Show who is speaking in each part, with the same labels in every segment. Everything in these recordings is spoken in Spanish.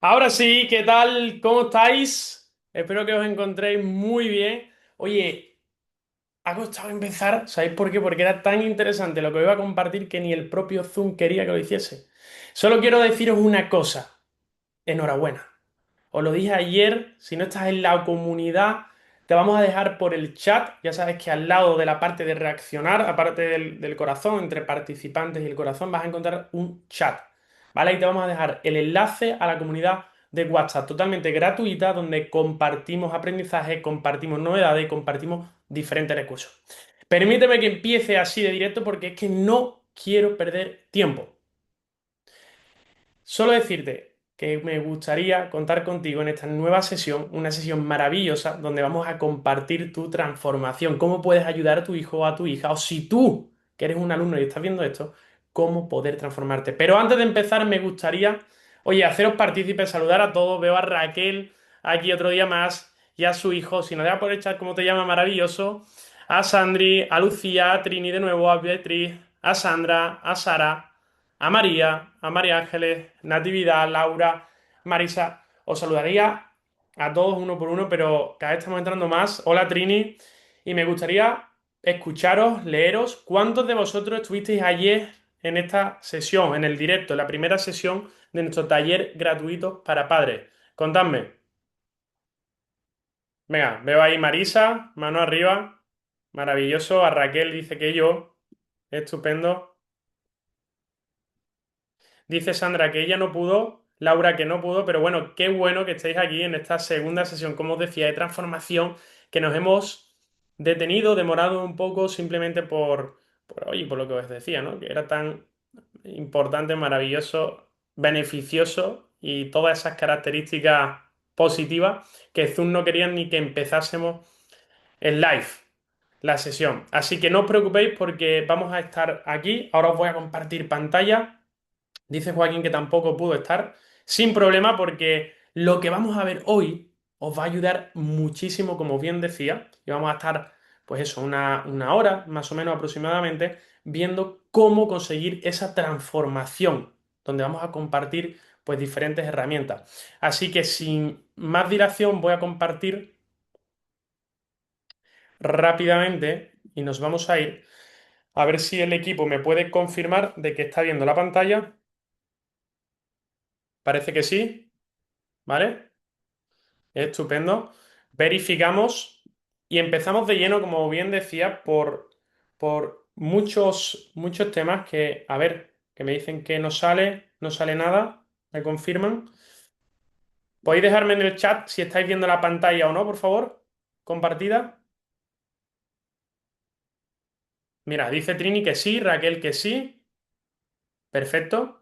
Speaker 1: Ahora sí, ¿qué tal? ¿Cómo estáis? Espero que os encontréis muy bien. Oye, ha costado empezar, ¿sabéis por qué? Porque era tan interesante lo que os iba a compartir que ni el propio Zoom quería que lo hiciese. Solo quiero deciros una cosa. Enhorabuena. Os lo dije ayer, si no estás en la comunidad, te vamos a dejar por el chat. Ya sabes que al lado de la parte de reaccionar, aparte del corazón, entre participantes y el corazón, vas a encontrar un chat. ¿Vale? Ahí te vamos a dejar el enlace a la comunidad de WhatsApp totalmente gratuita, donde compartimos aprendizaje, compartimos novedades y compartimos diferentes recursos. Permíteme que empiece así de directo porque es que no quiero perder tiempo. Solo decirte que me gustaría contar contigo en esta nueva sesión, una sesión maravillosa donde vamos a compartir tu transformación, cómo puedes ayudar a tu hijo o a tu hija, o si tú, que eres un alumno y estás viendo esto, cómo poder transformarte. Pero antes de empezar, me gustaría, oye, haceros partícipes, saludar a todos. Veo a Raquel aquí otro día más y a su hijo, si no deja por el chat, cómo te llama, maravilloso. A Sandri, a Lucía, a Trini de nuevo, a Beatriz, a Sandra, a Sara a María Ángeles, Natividad, Laura, Marisa. Os saludaría a todos uno por uno, pero cada vez estamos entrando más. Hola Trini, y me gustaría escucharos, leeros. ¿Cuántos de vosotros estuvisteis ayer en esta sesión, en el directo, en la primera sesión de nuestro taller gratuito para padres? Contadme. Venga, veo ahí Marisa, mano arriba. Maravilloso. A Raquel dice que yo. Estupendo. Dice Sandra que ella no pudo, Laura que no pudo, pero bueno, qué bueno que estéis aquí en esta segunda sesión, como os decía, de transformación, que nos hemos detenido, demorado un poco simplemente oye, por lo que os decía, ¿no? Que era tan importante, maravilloso, beneficioso y todas esas características positivas que Zoom no quería ni que empezásemos en live la sesión. Así que no os preocupéis porque vamos a estar aquí. Ahora os voy a compartir pantalla. Dice Joaquín que tampoco pudo estar, sin problema, porque lo que vamos a ver hoy os va a ayudar muchísimo, como bien decía, y vamos a estar, pues eso, una hora más o menos aproximadamente, viendo cómo conseguir esa transformación, donde vamos a compartir pues diferentes herramientas. Así que sin más dilación voy a compartir rápidamente y nos vamos a ir a ver si el equipo me puede confirmar de que está viendo la pantalla. Parece que sí, ¿vale? Estupendo. Verificamos y empezamos de lleno, como bien decía, por muchos temas que, a ver, que me dicen que no sale nada, me confirman. ¿Podéis dejarme en el chat si estáis viendo la pantalla o no, por favor? Compartida. Mira, dice Trini que sí, Raquel que sí. Perfecto.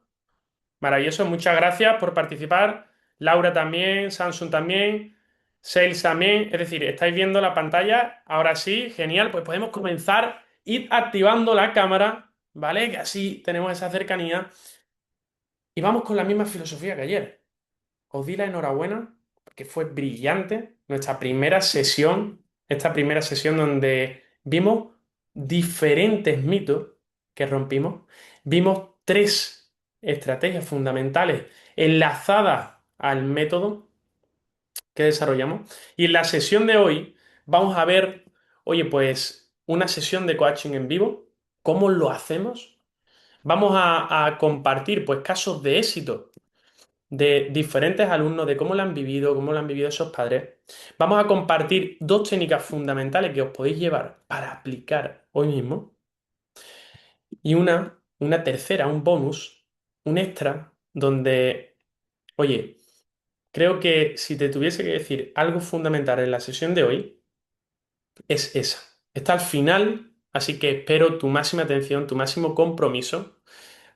Speaker 1: Maravilloso, muchas gracias por participar. Laura también, Samsung también, Sales también. Es decir, estáis viendo la pantalla. Ahora sí, genial. Pues podemos comenzar. Ir activando la cámara, ¿vale? Que así tenemos esa cercanía. Y vamos con la misma filosofía que ayer. Os di la enhorabuena porque fue brillante nuestra primera sesión. Esta primera sesión donde vimos diferentes mitos que rompimos. Vimos tres estrategias fundamentales enlazadas al método que desarrollamos. Y en la sesión de hoy vamos a ver, oye, pues una sesión de coaching en vivo. ¿Cómo lo hacemos? Vamos a compartir pues casos de éxito de diferentes alumnos, de cómo lo han vivido esos padres. Vamos a compartir dos técnicas fundamentales que os podéis llevar para aplicar hoy mismo y una tercera, un bonus, un extra, donde, oye, creo que si te tuviese que decir algo fundamental en la sesión de hoy, es esa. Está al final, así que espero tu máxima atención, tu máximo compromiso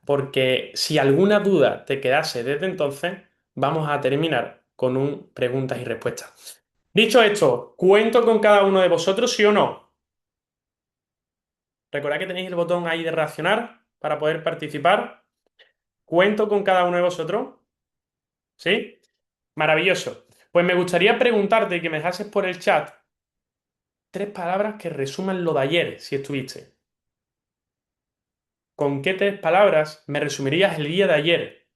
Speaker 1: porque si alguna duda te quedase desde entonces, vamos a terminar con un preguntas y respuestas. Dicho esto, ¿cuento con cada uno de vosotros, sí o no? Recordad que tenéis el botón ahí de reaccionar para poder participar. ¿Cuento con cada uno de vosotros? ¿Sí? Maravilloso. Pues me gustaría preguntarte y que me dejases por el chat tres palabras que resuman lo de ayer, si estuviste. ¿Con qué tres palabras me resumirías el día de ayer?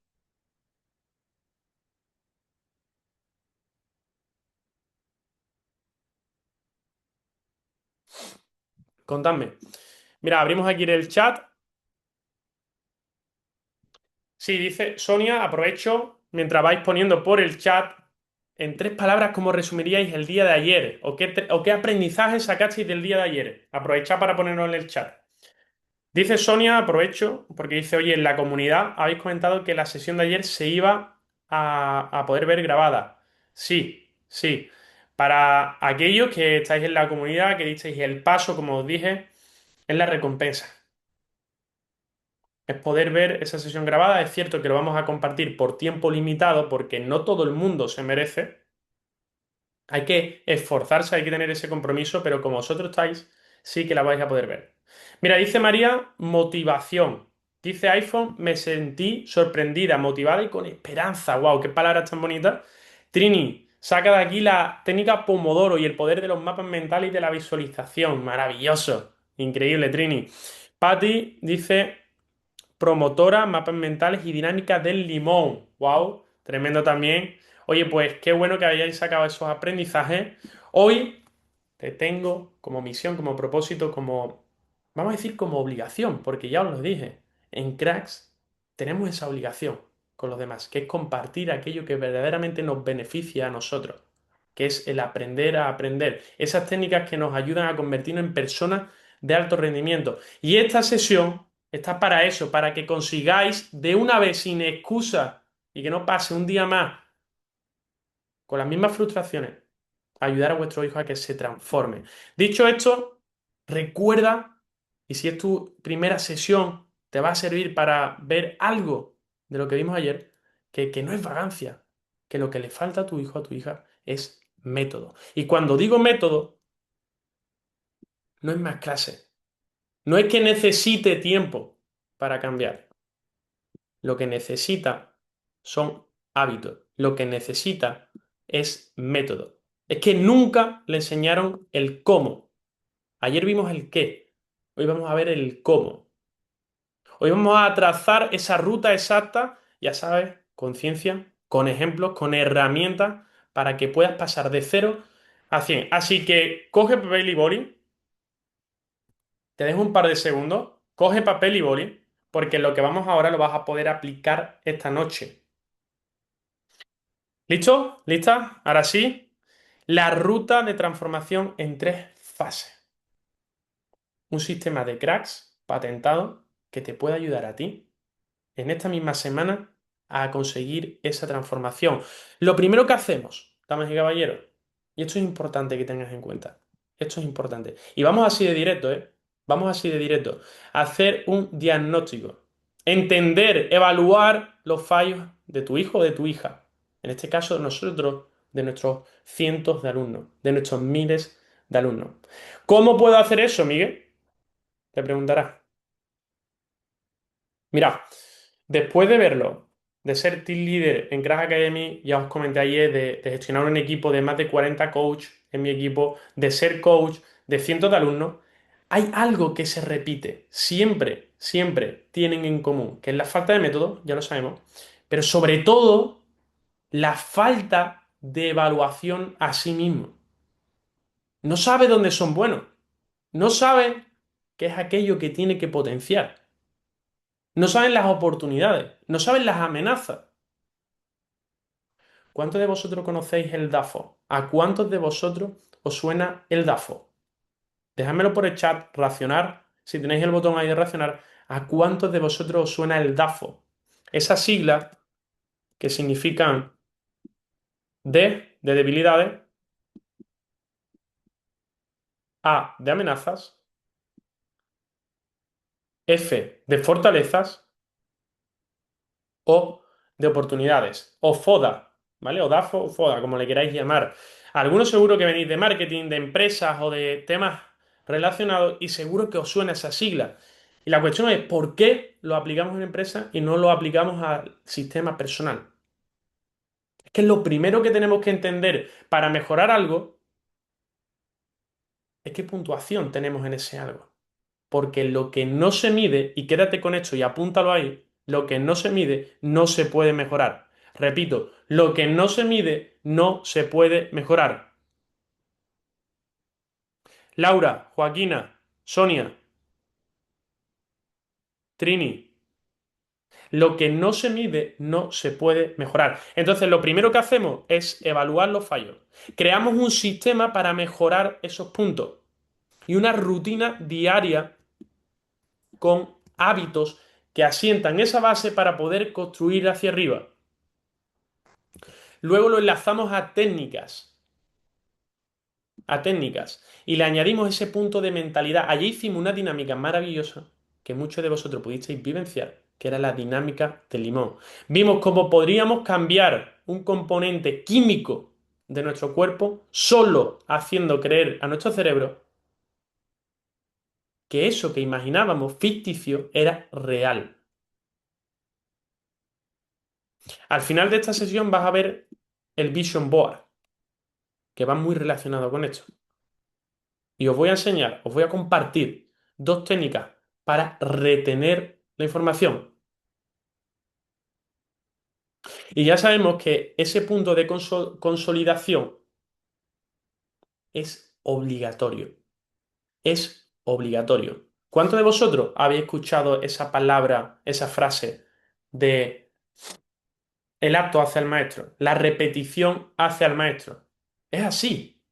Speaker 1: Contadme. Mira, abrimos aquí el chat. Sí, dice Sonia, aprovecho mientras vais poniendo por el chat en tres palabras cómo resumiríais el día de ayer o qué aprendizaje sacasteis del día de ayer. Aprovechad para ponerlo en el chat. Dice Sonia, aprovecho, porque dice, oye, en la comunidad habéis comentado que la sesión de ayer se iba a poder ver grabada. Sí, sí. Para aquellos que estáis en la comunidad, que disteis el paso, como os dije, es la recompensa. Es poder ver esa sesión grabada. Es cierto que lo vamos a compartir por tiempo limitado porque no todo el mundo se merece. Hay que esforzarse, hay que tener ese compromiso, pero como vosotros estáis, sí que la vais a poder ver. Mira, dice María, motivación. Dice iPhone, me sentí sorprendida, motivada y con esperanza. ¡Wow! ¡Qué palabras tan bonitas! Trini, saca de aquí la técnica Pomodoro y el poder de los mapas mentales y de la visualización. Maravilloso. Increíble, Trini. Patty dice, promotora, mapas mentales y dinámicas del limón. ¡Wow! Tremendo también. Oye, pues qué bueno que hayáis sacado esos aprendizajes. Hoy te tengo como misión, como propósito, como, vamos a decir, como obligación, porque ya os lo dije, en Cracks tenemos esa obligación con los demás, que es compartir aquello que verdaderamente nos beneficia a nosotros, que es el aprender a aprender, esas técnicas que nos ayudan a convertirnos en personas de alto rendimiento. Y esta sesión está para eso, para que consigáis de una vez sin excusa y que no pase un día más con las mismas frustraciones, ayudar a vuestro hijo a que se transforme. Dicho esto, recuerda, y si es tu primera sesión, te va a servir para ver algo de lo que vimos ayer, que no es vagancia, que lo que le falta a tu hijo, a tu hija, es método. Y cuando digo método, no es más clase, no es que necesite tiempo para cambiar. Lo que necesita son hábitos. Lo que necesita es método. Es que nunca le enseñaron el cómo. Ayer vimos el qué. Hoy vamos a ver el cómo. Hoy vamos a trazar esa ruta exacta, ya sabes, con ciencia, con ejemplos, con herramientas, para que puedas pasar de 0 a 100. Así que coge papel y boli, te dejo un par de segundos, coge papel y boli, porque lo que vamos ahora lo vas a poder aplicar esta noche. ¿Listo? ¿Lista? Ahora sí. La ruta de transformación en 3 fases. Un sistema de cracks patentado que te puede ayudar a ti en esta misma semana a conseguir esa transformación. Lo primero que hacemos, damas y caballeros, y esto es importante que tengas en cuenta, esto es importante, y vamos así de directo, ¿eh? Vamos así de directo, hacer un diagnóstico, entender, evaluar los fallos de tu hijo o de tu hija, en este caso nosotros, de nuestros cientos de alumnos, de nuestros miles de alumnos. ¿Cómo puedo hacer eso, Miguel? Te preguntarás. Mira, después de verlo, de ser team leader en Crash Academy, ya os comenté ayer, de gestionar un equipo de más de 40 coach en mi equipo, de ser coach de cientos de alumnos, hay algo que se repite, siempre, siempre tienen en común, que es la falta de método, ya lo sabemos, pero sobre todo la falta de evaluación a sí mismo. No sabe dónde son buenos, no sabe qué es aquello que tiene que potenciar. No saben las oportunidades, no saben las amenazas. ¿Cuántos de vosotros conocéis el DAFO? ¿A cuántos de vosotros os suena el DAFO? Dejádmelo por el chat, racionar, si tenéis el botón ahí de racionar, ¿a cuántos de vosotros os suena el DAFO? Esas siglas que significan D de debilidades, A de amenazas, F de fortalezas o de oportunidades, o FODA, ¿vale? O DAFO o FODA, como le queráis llamar. Algunos seguro que venís de marketing, de empresas o de temas relacionados y seguro que os suena esa sigla. Y la cuestión es, ¿por qué lo aplicamos en empresa y no lo aplicamos al sistema personal? Es que lo primero que tenemos que entender para mejorar algo es qué puntuación tenemos en ese algo. Porque lo que no se mide, y quédate con esto y apúntalo ahí, lo que no se mide no se puede mejorar. Repito, lo que no se mide no se puede mejorar. Laura, Joaquina, Sonia, Trini. Lo que no se mide no se puede mejorar. Entonces, lo primero que hacemos es evaluar los fallos. Creamos un sistema para mejorar esos puntos y una rutina diaria con hábitos que asientan esa base para poder construir hacia arriba. Luego lo enlazamos a técnicas, y le añadimos ese punto de mentalidad. Allí hicimos una dinámica maravillosa que muchos de vosotros pudisteis vivenciar, que era la dinámica del limón. Vimos cómo podríamos cambiar un componente químico de nuestro cuerpo solo haciendo creer a nuestro cerebro que eso que imaginábamos ficticio era real. Al final de esta sesión vas a ver el Vision Board, que va muy relacionado con esto. Y os voy a enseñar, os voy a compartir dos técnicas para retener la información. Y ya sabemos que ese punto de consolidación es obligatorio. Es obligatorio. ¿Cuántos de vosotros habéis escuchado esa palabra, esa frase de el acto hace al maestro? La repetición hace al maestro. Es así.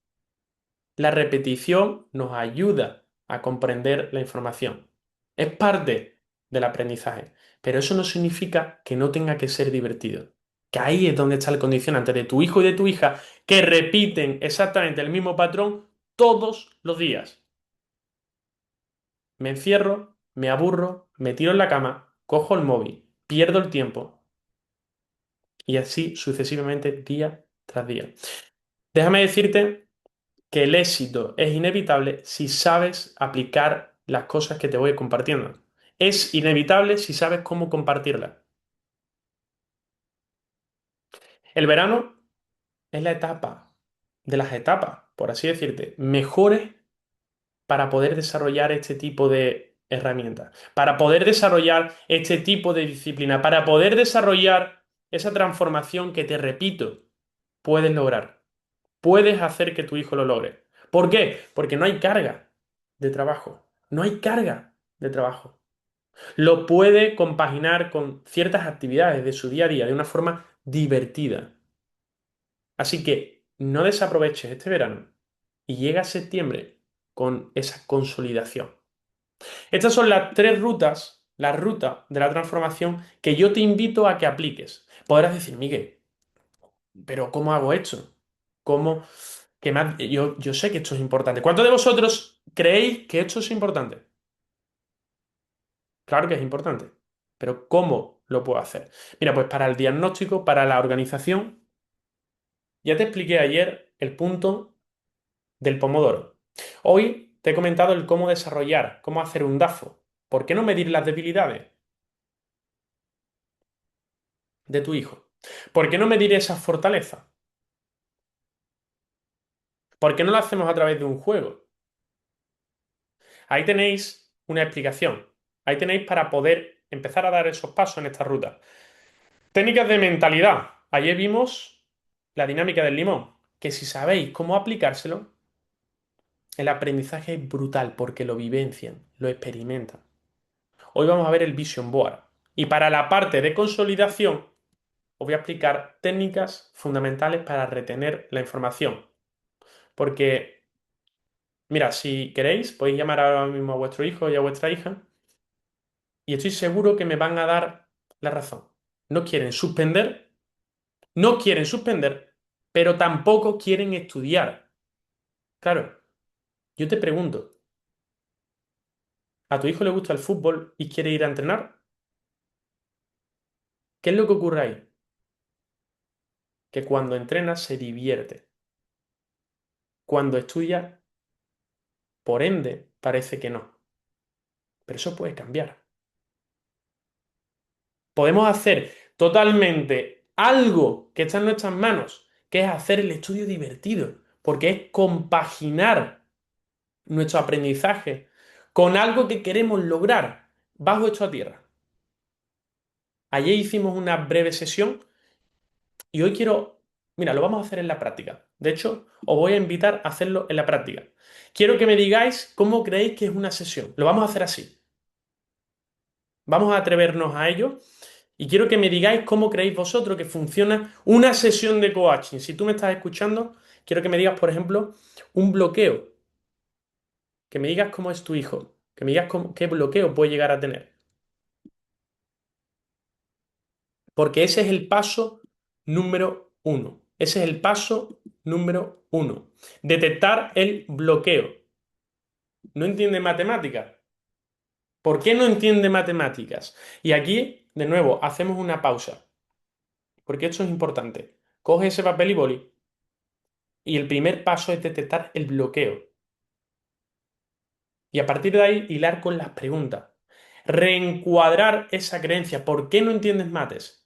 Speaker 1: La repetición nos ayuda a comprender la información. Es parte del aprendizaje, pero eso no significa que no tenga que ser divertido. Que ahí es donde está el condicionante de tu hijo y de tu hija, que repiten exactamente el mismo patrón todos los días. Me encierro, me aburro, me tiro en la cama, cojo el móvil, pierdo el tiempo y así sucesivamente día tras día. Déjame decirte que el éxito es inevitable si sabes aplicar las cosas que te voy compartiendo. Es inevitable si sabes cómo compartirlas. El verano es la etapa de las etapas, por así decirte, mejores para poder desarrollar este tipo de herramientas, para poder desarrollar este tipo de disciplina, para poder desarrollar esa transformación que, te repito, puedes lograr. Puedes hacer que tu hijo lo logre. ¿Por qué? Porque no hay carga de trabajo. No hay carga de trabajo. Lo puede compaginar con ciertas actividades de su día a día de una forma divertida. Así que no desaproveches este verano y llega septiembre con esa consolidación. Estas son las tres rutas, la ruta de la transformación que yo te invito a que apliques. Podrás decir, Miguel, pero ¿cómo hago esto? ¿Cómo? Yo sé que esto es importante. ¿Cuántos de vosotros creéis que esto es importante? Claro que es importante. Pero ¿cómo lo puedo hacer? Mira, pues para el diagnóstico, para la organización, ya te expliqué ayer el punto del pomodoro. Hoy te he comentado el cómo desarrollar, cómo hacer un DAFO. ¿Por qué no medir las debilidades de tu hijo? ¿Por qué no medir esas fortalezas? ¿Por qué no lo hacemos a través de un juego? Ahí tenéis una explicación. Ahí tenéis para poder empezar a dar esos pasos en esta ruta. Técnicas de mentalidad. Ayer vimos la dinámica del limón, que si sabéis cómo aplicárselo, el aprendizaje es brutal porque lo vivencian, lo experimentan. Hoy vamos a ver el Vision Board. Y para la parte de consolidación, os voy a explicar técnicas fundamentales para retener la información. Porque, mira, si queréis, podéis llamar ahora mismo a vuestro hijo y a vuestra hija y estoy seguro que me van a dar la razón. No quieren suspender, no quieren suspender, pero tampoco quieren estudiar. Claro, yo te pregunto, ¿a tu hijo le gusta el fútbol y quiere ir a entrenar? ¿Qué es lo que ocurre ahí? Que cuando entrena se divierte. Cuando estudia, por ende, parece que no. Pero eso puede cambiar. Podemos hacer totalmente algo que está en nuestras manos, que es hacer el estudio divertido, porque es compaginar nuestro aprendizaje con algo que queremos lograr bajo esta tierra. Ayer hicimos una breve sesión y hoy quiero Mira, lo vamos a hacer en la práctica. De hecho, os voy a invitar a hacerlo en la práctica. Quiero que me digáis cómo creéis que es una sesión. Lo vamos a hacer así. Vamos a atrevernos a ello y quiero que me digáis cómo creéis vosotros que funciona una sesión de coaching. Si tú me estás escuchando, quiero que me digas, por ejemplo, un bloqueo. Que me digas cómo es tu hijo. Que me digas qué bloqueo puede llegar a tener. Porque ese es el paso número uno. Ese es el paso número uno. Detectar el bloqueo. ¿No entiende matemáticas? ¿Por qué no entiende matemáticas? Y aquí, de nuevo, hacemos una pausa. Porque esto es importante. Coge ese papel y boli. Y el primer paso es detectar el bloqueo. Y a partir de ahí, hilar con las preguntas. Reencuadrar esa creencia. ¿Por qué no entiendes mates?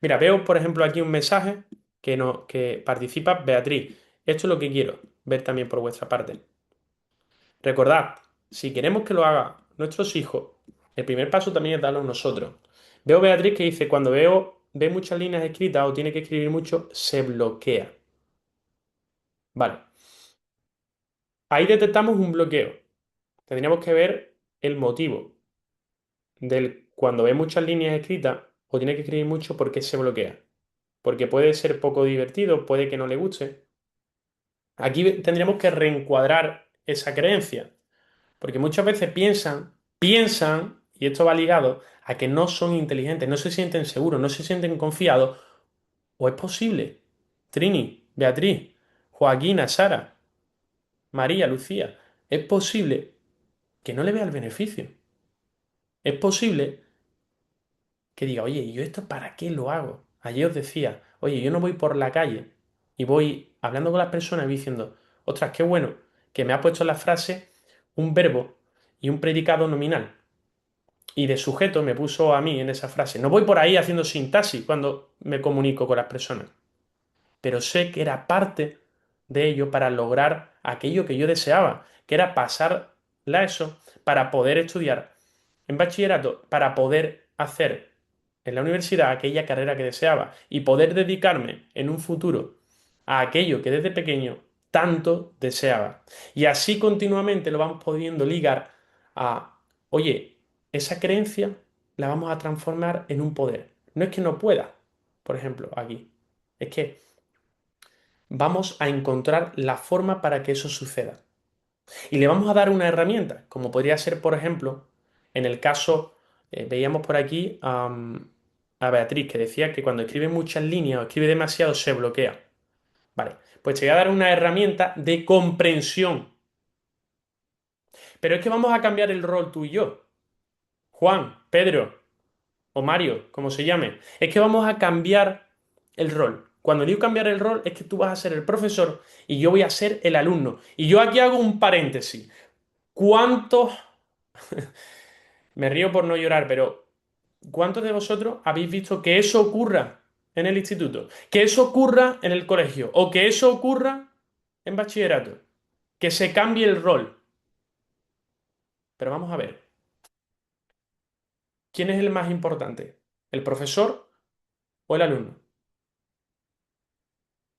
Speaker 1: Mira, veo, por ejemplo, aquí un mensaje que participa Beatriz. Esto es lo que quiero ver también por vuestra parte. Recordad, si queremos que lo hagan nuestros hijos, el primer paso también es darlo nosotros. Veo Beatriz que dice, cuando ve muchas líneas escritas o tiene que escribir mucho, se bloquea. Vale, ahí detectamos un bloqueo. Tendríamos que ver el motivo del cuando ve muchas líneas escritas o tiene que escribir mucho, ¿por qué se bloquea? Porque puede ser poco divertido, puede que no le guste. Aquí tendríamos que reencuadrar esa creencia, porque muchas veces piensan, y esto va ligado a que no son inteligentes, no se sienten seguros, no se sienten confiados, o es posible. Trini, Beatriz, Joaquina, Sara, María, Lucía, es posible que no le vea el beneficio. Es posible que diga, oye, ¿y yo esto para qué lo hago? Ayer os decía, oye, yo no voy por la calle y voy hablando con las personas y diciendo, ostras, qué bueno que me ha puesto en la frase un verbo y un predicado nominal. Y de sujeto me puso a mí en esa frase. No voy por ahí haciendo sintaxis cuando me comunico con las personas, pero sé que era parte de ello para lograr aquello que yo deseaba, que era pasar la ESO para poder estudiar en bachillerato, para poder hacer en la universidad aquella carrera que deseaba y poder dedicarme en un futuro a aquello que desde pequeño tanto deseaba. Y así continuamente lo vamos pudiendo ligar a, oye, esa creencia la vamos a transformar en un poder. No es que no pueda, por ejemplo, aquí. Es que vamos a encontrar la forma para que eso suceda. Y le vamos a dar una herramienta, como podría ser, por ejemplo, en el caso, veíamos por aquí a Beatriz, que decía que cuando escribe muchas líneas o escribe demasiado se bloquea. Vale, pues te voy a dar una herramienta de comprensión. Pero es que vamos a cambiar el rol tú y yo. Juan, Pedro o Mario, como se llame. Es que vamos a cambiar el rol. Cuando digo cambiar el rol es que tú vas a ser el profesor y yo voy a ser el alumno. Y yo aquí hago un paréntesis. ¿Cuántos, me río por no llorar, pero cuántos de vosotros habéis visto que eso ocurra en el instituto? Que eso ocurra en el colegio o que eso ocurra en bachillerato. Que se cambie el rol. Pero vamos a ver, ¿quién es el más importante? ¿El profesor o el alumno?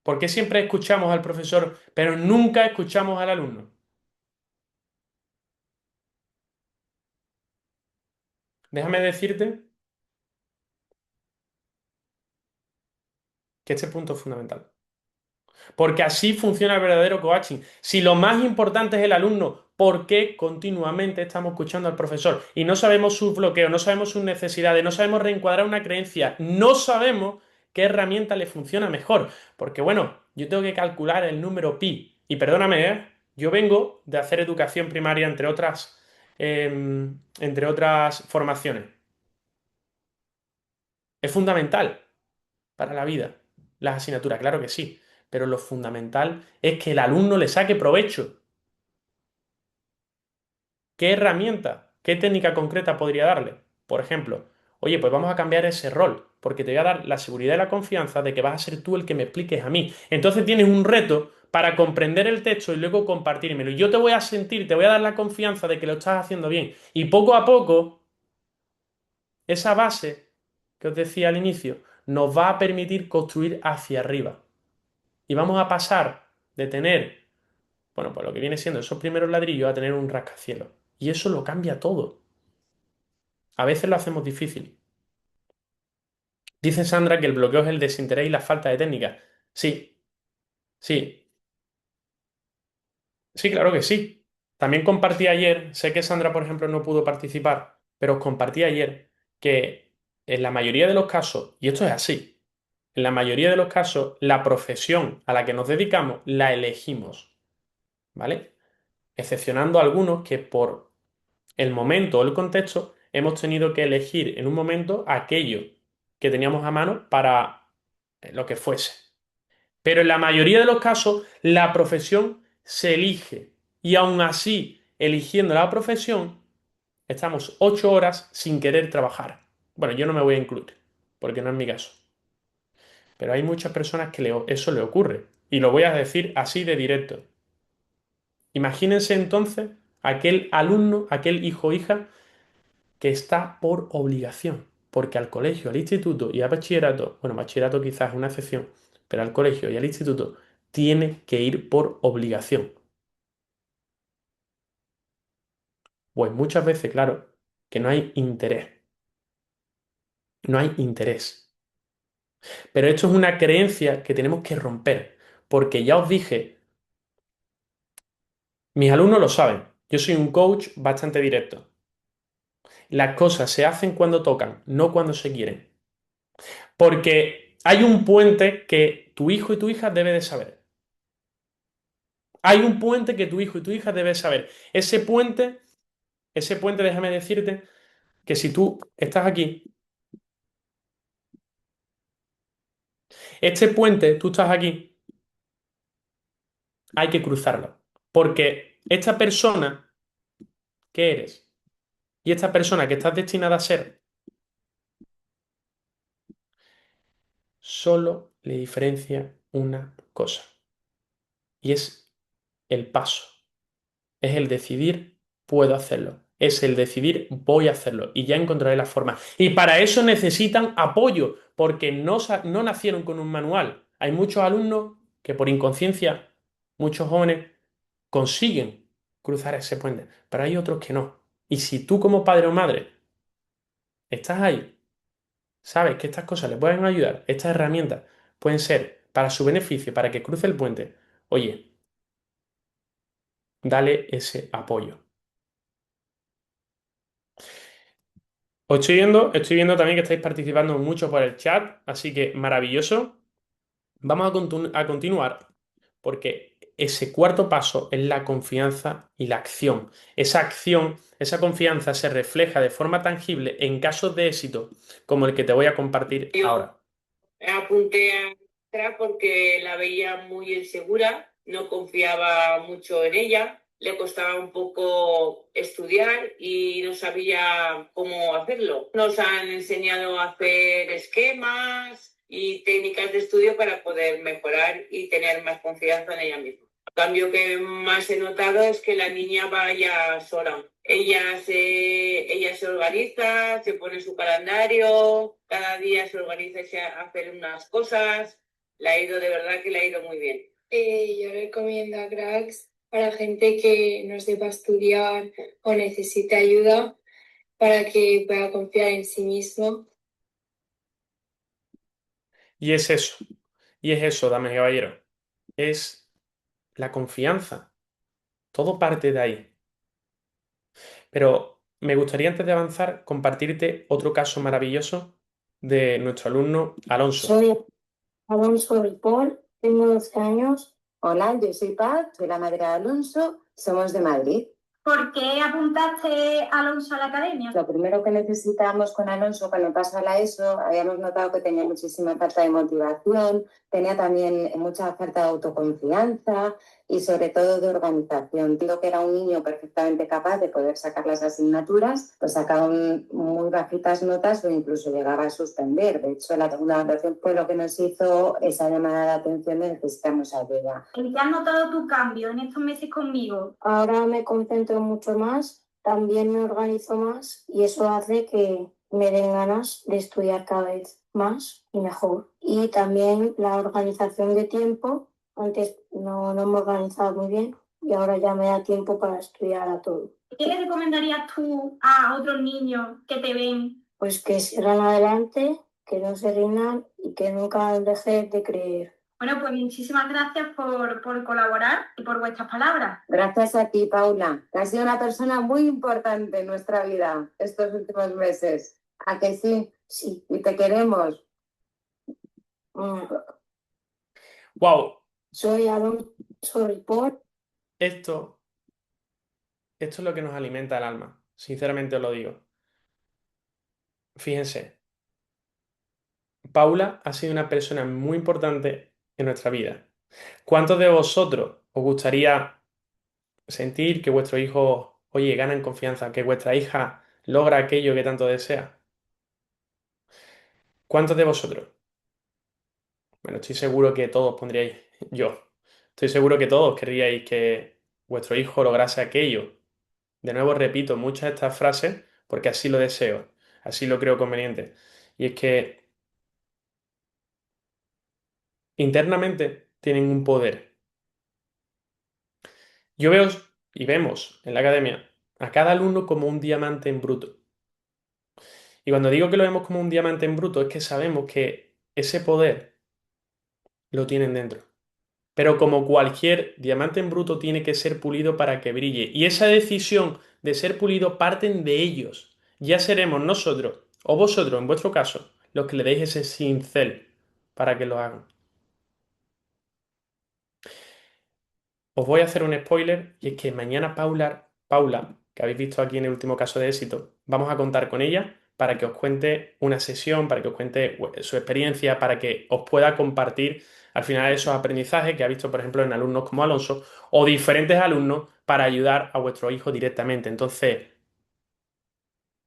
Speaker 1: ¿Por qué siempre escuchamos al profesor, pero nunca escuchamos al alumno? Déjame decirte que este punto es fundamental. Porque así funciona el verdadero coaching. Si lo más importante es el alumno, ¿por qué continuamente estamos escuchando al profesor? Y no sabemos sus bloqueos, no sabemos sus necesidades, no sabemos reencuadrar una creencia, no sabemos qué herramienta le funciona mejor. Porque bueno, yo tengo que calcular el número pi. Y perdóname, yo vengo de hacer educación primaria, entre otras formaciones. Es fundamental para la vida las asignaturas, claro que sí, pero lo fundamental es que el alumno le saque provecho. ¿Qué herramienta, qué técnica concreta podría darle? Por ejemplo, oye, pues vamos a cambiar ese rol, porque te voy a dar la seguridad y la confianza de que vas a ser tú el que me expliques a mí. Entonces tienes un reto para comprender el texto y luego compartírmelo. Y yo te voy a sentir, te voy a dar la confianza de que lo estás haciendo bien. Y poco a poco, esa base que os decía al inicio, nos va a permitir construir hacia arriba. Y vamos a pasar de tener, bueno, pues lo que viene siendo esos primeros ladrillos a tener un rascacielos. Y eso lo cambia todo. A veces lo hacemos difícil. Dice Sandra que el bloqueo es el desinterés y la falta de técnica. Sí, sí, sí, claro que sí. También compartí ayer, sé que Sandra, por ejemplo, no pudo participar, pero os compartí ayer que en la mayoría de los casos, y esto es así, en la mayoría de los casos, la profesión a la que nos dedicamos la elegimos, ¿vale? Excepcionando algunos que por el momento o el contexto hemos tenido que elegir en un momento aquello que teníamos a mano para lo que fuese. Pero en la mayoría de los casos, la profesión se elige. Y aún así, eligiendo la profesión, estamos 8 horas sin querer trabajar. Bueno, yo no me voy a incluir, porque no es mi caso. Pero hay muchas personas que eso le ocurre. Y lo voy a decir así de directo. Imagínense entonces aquel alumno, aquel hijo o hija que está por obligación. Porque al colegio, al instituto y al bachillerato, bueno, bachillerato quizás es una excepción, pero al colegio y al instituto tiene que ir por obligación. Pues muchas veces, claro, que no hay interés. No hay interés. Pero esto es una creencia que tenemos que romper. Porque ya os dije, mis alumnos lo saben. Yo soy un coach bastante directo. Las cosas se hacen cuando tocan, no cuando se quieren. Porque hay un puente que tu hijo y tu hija deben de saber. Hay un puente que tu hijo y tu hija deben saber. Ese puente, déjame decirte que si tú estás aquí, este puente, tú estás aquí, hay que cruzarlo. Porque esta persona que eres y esta persona que estás destinada a ser, solo le diferencia una cosa. Y es el paso. Es el decidir, puedo hacerlo. Es el decidir, voy a hacerlo. Y ya encontraré la forma. Y para eso necesitan apoyo, porque no nacieron con un manual. Hay muchos alumnos que por inconsciencia, muchos jóvenes, consiguen cruzar ese puente, pero hay otros que no. Y si tú como padre o madre estás ahí, sabes que estas cosas le pueden ayudar, estas herramientas pueden ser para su beneficio, para que cruce el puente, oye, dale ese apoyo. Os estoy viendo también que estáis participando mucho por el chat, así que maravilloso. Vamos a continuar porque ese cuarto paso es la confianza y la acción. Esa acción, esa confianza se refleja de forma tangible en casos de éxito como el que te voy a compartir ahora. Apunté a Sara porque la veía muy insegura, no confiaba mucho en ella, le costaba un poco estudiar y no sabía cómo hacerlo. Nos han enseñado a hacer esquemas y técnicas de estudio para poder mejorar y tener más confianza en ella misma. El cambio que más he notado es que la niña vaya sola. Ella se organiza, se pone su calendario, cada día se organiza y se hace unas cosas. De verdad que le ha ido muy bien. Yo recomiendo a Cracks para gente que no sepa estudiar o necesite ayuda para que pueda confiar en sí mismo. Y es eso, damas y caballeros, es la confianza. Todo parte de ahí. Pero me gustaría antes de avanzar compartirte otro caso maravilloso de nuestro alumno Alonso.
Speaker 2: Soy Alonso Ripoll, tengo 12 años. Hola, yo soy Paz, soy la madre de Alonso, somos de Madrid.
Speaker 3: ¿Por qué apuntaste a Alonso a la academia?
Speaker 2: Lo primero que necesitábamos con Alonso cuando pasó a la ESO, habíamos notado que tenía muchísima falta de motivación, tenía también mucha falta de autoconfianza y sobre todo de organización. Digo que era un niño perfectamente capaz de poder sacar las asignaturas, pues sacaba muy bajitas notas o incluso llegaba a suspender. De hecho, la segunda evaluación fue lo que nos hizo esa llamada de atención de necesitamos ayuda.
Speaker 3: ¿En qué has notado tu cambio en estos meses conmigo?
Speaker 4: Ahora me concentro mucho más, también me organizo más y eso hace que me den ganas de estudiar cada vez más y mejor. Y también la organización de tiempo. Antes no me organizaba muy bien y ahora ya me da tiempo para estudiar a todo.
Speaker 3: ¿Qué le recomendarías tú a otros niños que te ven?
Speaker 4: Pues que sigan adelante, que no se rindan y que nunca dejen de creer.
Speaker 3: Bueno, pues muchísimas gracias por colaborar y por vuestras palabras.
Speaker 2: Gracias a ti, Paula, que has sido una persona muy importante en nuestra vida estos últimos meses. ¿A que sí?
Speaker 4: Sí.
Speaker 2: Y te queremos.
Speaker 4: Mm,
Speaker 1: Wow,
Speaker 4: Soy Alonso Ripoll.
Speaker 1: esto, esto es lo que nos alimenta el alma. Sinceramente os lo digo. Fíjense, Paula ha sido una persona muy importante en nuestra vida. ¿Cuántos de vosotros os gustaría sentir que vuestro hijo, oye, gana en confianza, que vuestra hija logra aquello que tanto desea? ¿Cuántos de vosotros? Bueno, estoy seguro que todos pondríais yo. Estoy seguro que todos querríais que vuestro hijo lograse aquello. De nuevo repito muchas de estas frases porque así lo deseo, así lo creo conveniente. Y es que internamente tienen un poder. Yo veo y vemos en la academia a cada alumno como un diamante en bruto. Y cuando digo que lo vemos como un diamante en bruto es que sabemos que ese poder lo tienen dentro. Pero como cualquier diamante en bruto tiene que ser pulido para que brille. Y esa decisión de ser pulido parten de ellos. Ya seremos nosotros o vosotros, en vuestro caso, los que le deis ese cincel para que lo hagan. Os voy a hacer un spoiler y es que mañana Paula, que habéis visto aquí en el último caso de éxito, vamos a contar con ella para que os cuente una sesión, para que os cuente su experiencia, para que os pueda compartir al final esos aprendizajes que ha visto, por ejemplo, en alumnos como Alonso o diferentes alumnos para ayudar a vuestro hijo directamente. Entonces,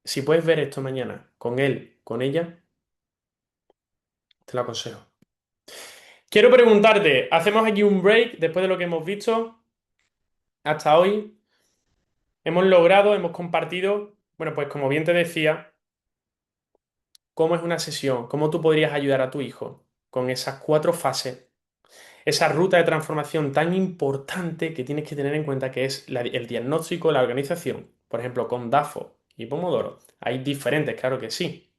Speaker 1: si puedes ver esto mañana con él, con ella, te lo aconsejo. Quiero preguntarte, hacemos aquí un break después de lo que hemos visto hasta hoy. Hemos logrado, hemos compartido, bueno, pues como bien te decía, cómo es una sesión, cómo tú podrías ayudar a tu hijo con esas cuatro fases, esa ruta de transformación tan importante que tienes que tener en cuenta que es el diagnóstico, la organización. Por ejemplo, con DAFO y Pomodoro. Hay diferentes, claro que sí.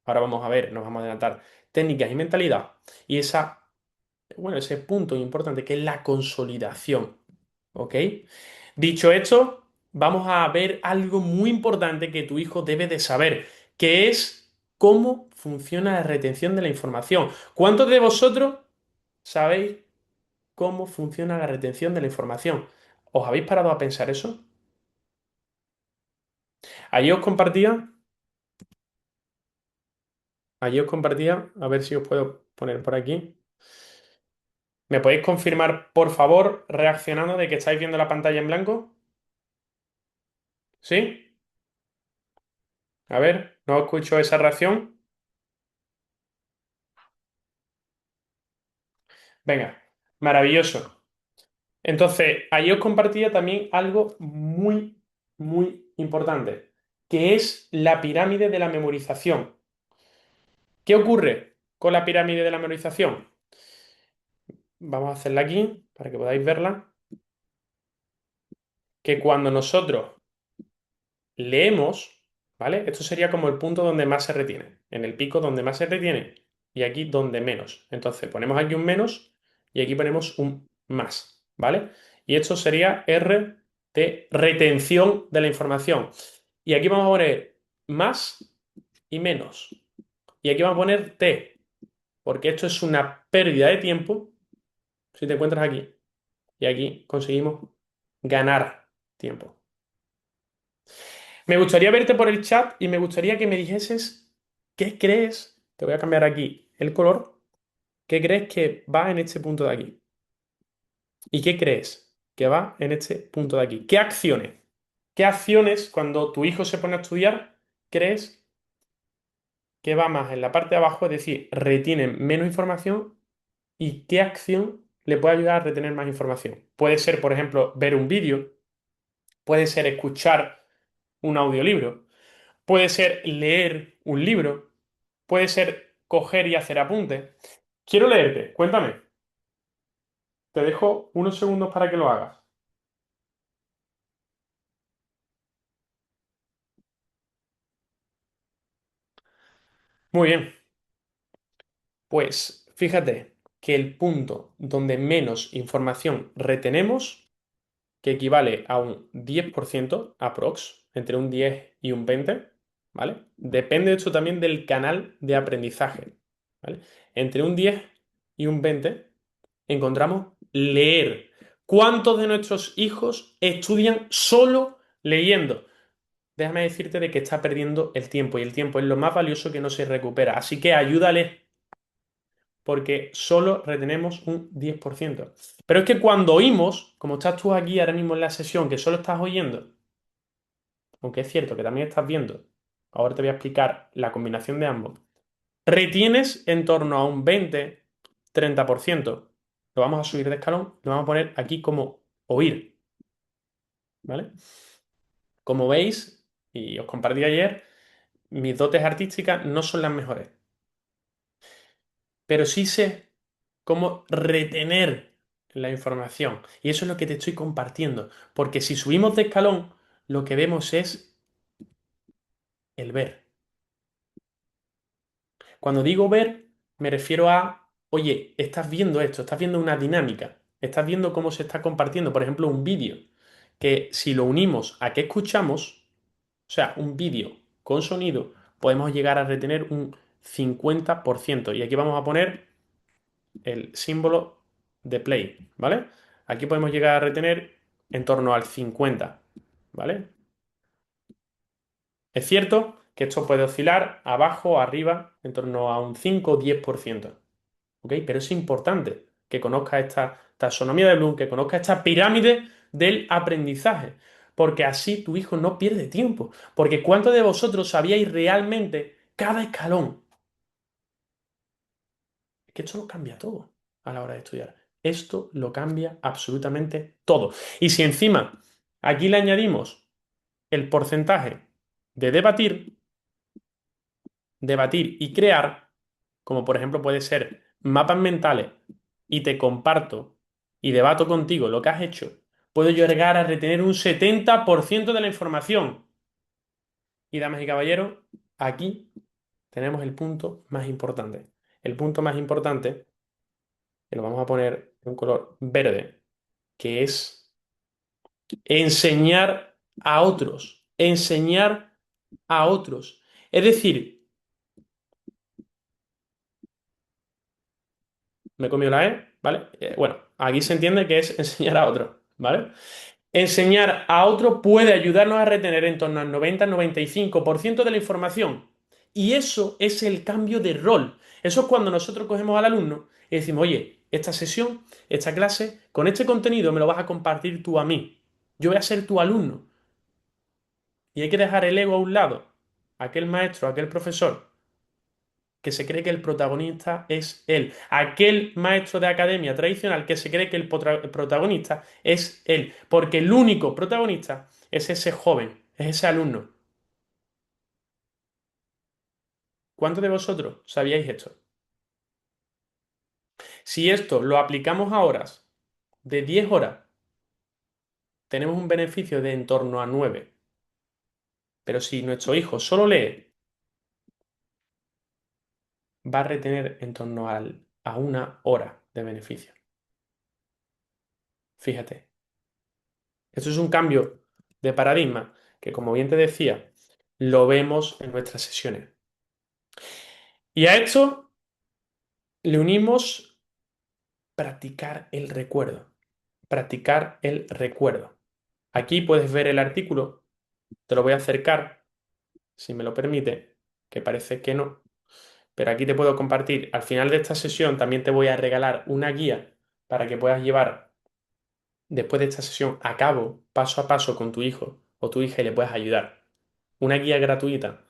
Speaker 1: Ahora vamos a ver, nos vamos a adelantar técnicas y mentalidad. Y ese punto importante que es la consolidación. ¿Ok? Dicho esto, vamos a ver algo muy importante que tu hijo debe de saber, que es cómo funciona la retención de la información. ¿Cuántos de vosotros sabéis cómo funciona la retención de la información? ¿Os habéis parado a pensar eso? Allí os compartía, a ver si os puedo poner por aquí. ¿Me podéis confirmar, por favor, reaccionando de que estáis viendo la pantalla en blanco? ¿Sí? A ver, no escucho esa reacción. Venga, maravilloso. Entonces, ahí os compartía también algo muy, muy importante, que es la pirámide de la memorización. ¿Qué ocurre con la pirámide de la memorización? Vamos a hacerla aquí para que podáis verla. Que cuando nosotros leemos, ¿vale? Esto sería como el punto donde más se retiene, en el pico donde más se retiene y aquí donde menos. Entonces ponemos aquí un menos y aquí ponemos un más, ¿vale? Y esto sería R de retención de la información. Y aquí vamos a poner más y menos. Y aquí vamos a poner T, porque esto es una pérdida de tiempo si te encuentras aquí. Y aquí conseguimos ganar tiempo. Me gustaría verte por el chat y me gustaría que me dijeses qué crees, te voy a cambiar aquí el color, qué crees que va en este punto de aquí. ¿Y qué crees que va en este punto de aquí? ¿Qué acciones? ¿Qué acciones cuando tu hijo se pone a estudiar crees que va más en la parte de abajo, es decir, retienen menos información y qué acción le puede ayudar a retener más información? Puede ser, por ejemplo, ver un vídeo, puede ser escuchar un audiolibro, puede ser leer un libro, puede ser coger y hacer apuntes. Quiero leerte, cuéntame. Te dejo unos segundos para que lo hagas. Muy bien, pues fíjate que el punto donde menos información retenemos, que equivale a un 10% aprox, entre un 10 y un 20, ¿vale? Depende esto también del canal de aprendizaje, ¿vale? Entre un 10 y un 20 encontramos leer. ¿Cuántos de nuestros hijos estudian solo leyendo? Déjame decirte de que está perdiendo el tiempo y el tiempo es lo más valioso que no se recupera. Así que ayúdale porque solo retenemos un 10%. Pero es que cuando oímos, como estás tú aquí ahora mismo en la sesión, que solo estás oyendo, aunque es cierto que también estás viendo, ahora te voy a explicar la combinación de ambos, retienes en torno a un 20-30%. Lo vamos a subir de escalón, lo vamos a poner aquí como oír, ¿vale? Como veis, y os compartí ayer, mis dotes artísticas no son las mejores, pero sí sé cómo retener la información. Y eso es lo que te estoy compartiendo, porque si subimos de escalón, lo que vemos es el ver. Cuando digo ver, me refiero a, oye, estás viendo esto, estás viendo una dinámica, estás viendo cómo se está compartiendo, por ejemplo, un vídeo, que si lo unimos a que escuchamos, o sea, un vídeo con sonido, podemos llegar a retener un 50%. Y aquí vamos a poner el símbolo de play, ¿vale? Aquí podemos llegar a retener en torno al 50, ¿vale? Es cierto que esto puede oscilar abajo, arriba, en torno a un 5 o 10%, ¿ok? Pero es importante que conozca esta taxonomía de Bloom, que conozca esta pirámide del aprendizaje, porque así tu hijo no pierde tiempo. Porque ¿cuántos de vosotros sabíais realmente cada escalón? Es que esto lo cambia todo a la hora de estudiar. Esto lo cambia absolutamente todo. Y si encima aquí le añadimos el porcentaje de debatir, debatir y crear, como por ejemplo puede ser mapas mentales, y te comparto y debato contigo lo que has hecho, puedo llegar a retener un 70% de la información. Y damas y caballeros, aquí tenemos el punto más importante. El punto más importante, que lo vamos a poner en un color verde, que es enseñar a otros, enseñar a otros. Es decir, me he comido la E, ¿vale? Bueno, aquí se entiende que es enseñar a otros, ¿vale? Enseñar a otro puede ayudarnos a retener en torno al 90-95% de la información. Y eso es el cambio de rol. Eso es cuando nosotros cogemos al alumno y decimos, oye, esta sesión, esta clase, con este contenido me lo vas a compartir tú a mí. Yo voy a ser tu alumno. Y hay que dejar el ego a un lado. Aquel maestro, aquel profesor que se cree que el protagonista es él. Aquel maestro de academia tradicional que se cree que el protagonista es él. Porque el único protagonista es ese joven, es ese alumno. ¿Cuántos de vosotros sabíais esto? Si esto lo aplicamos a horas, de 10 horas, tenemos un beneficio de en torno a 9. Pero si nuestro hijo solo lee, va a retener en torno a 1 hora de beneficio. Fíjate. Esto es un cambio de paradigma que, como bien te decía, lo vemos en nuestras sesiones. Y a esto le unimos practicar el recuerdo. Practicar el recuerdo. Aquí puedes ver el artículo, te lo voy a acercar, si me lo permite, que parece que no, pero aquí te puedo compartir. Al final de esta sesión también te voy a regalar una guía para que puedas llevar después de esta sesión a cabo, paso a paso con tu hijo o tu hija y le puedas ayudar. Una guía gratuita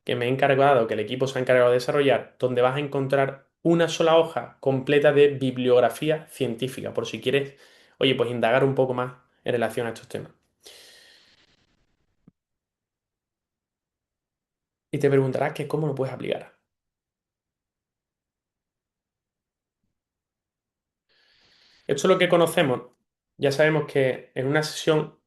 Speaker 1: que me he encargado, que el equipo se ha encargado de desarrollar, donde vas a encontrar una sola hoja completa de bibliografía científica, por si quieres, oye, pues indagar un poco más en relación a estos temas. Y te preguntarás que cómo lo puedes aplicar. Esto es lo que conocemos. Ya sabemos que en una sesión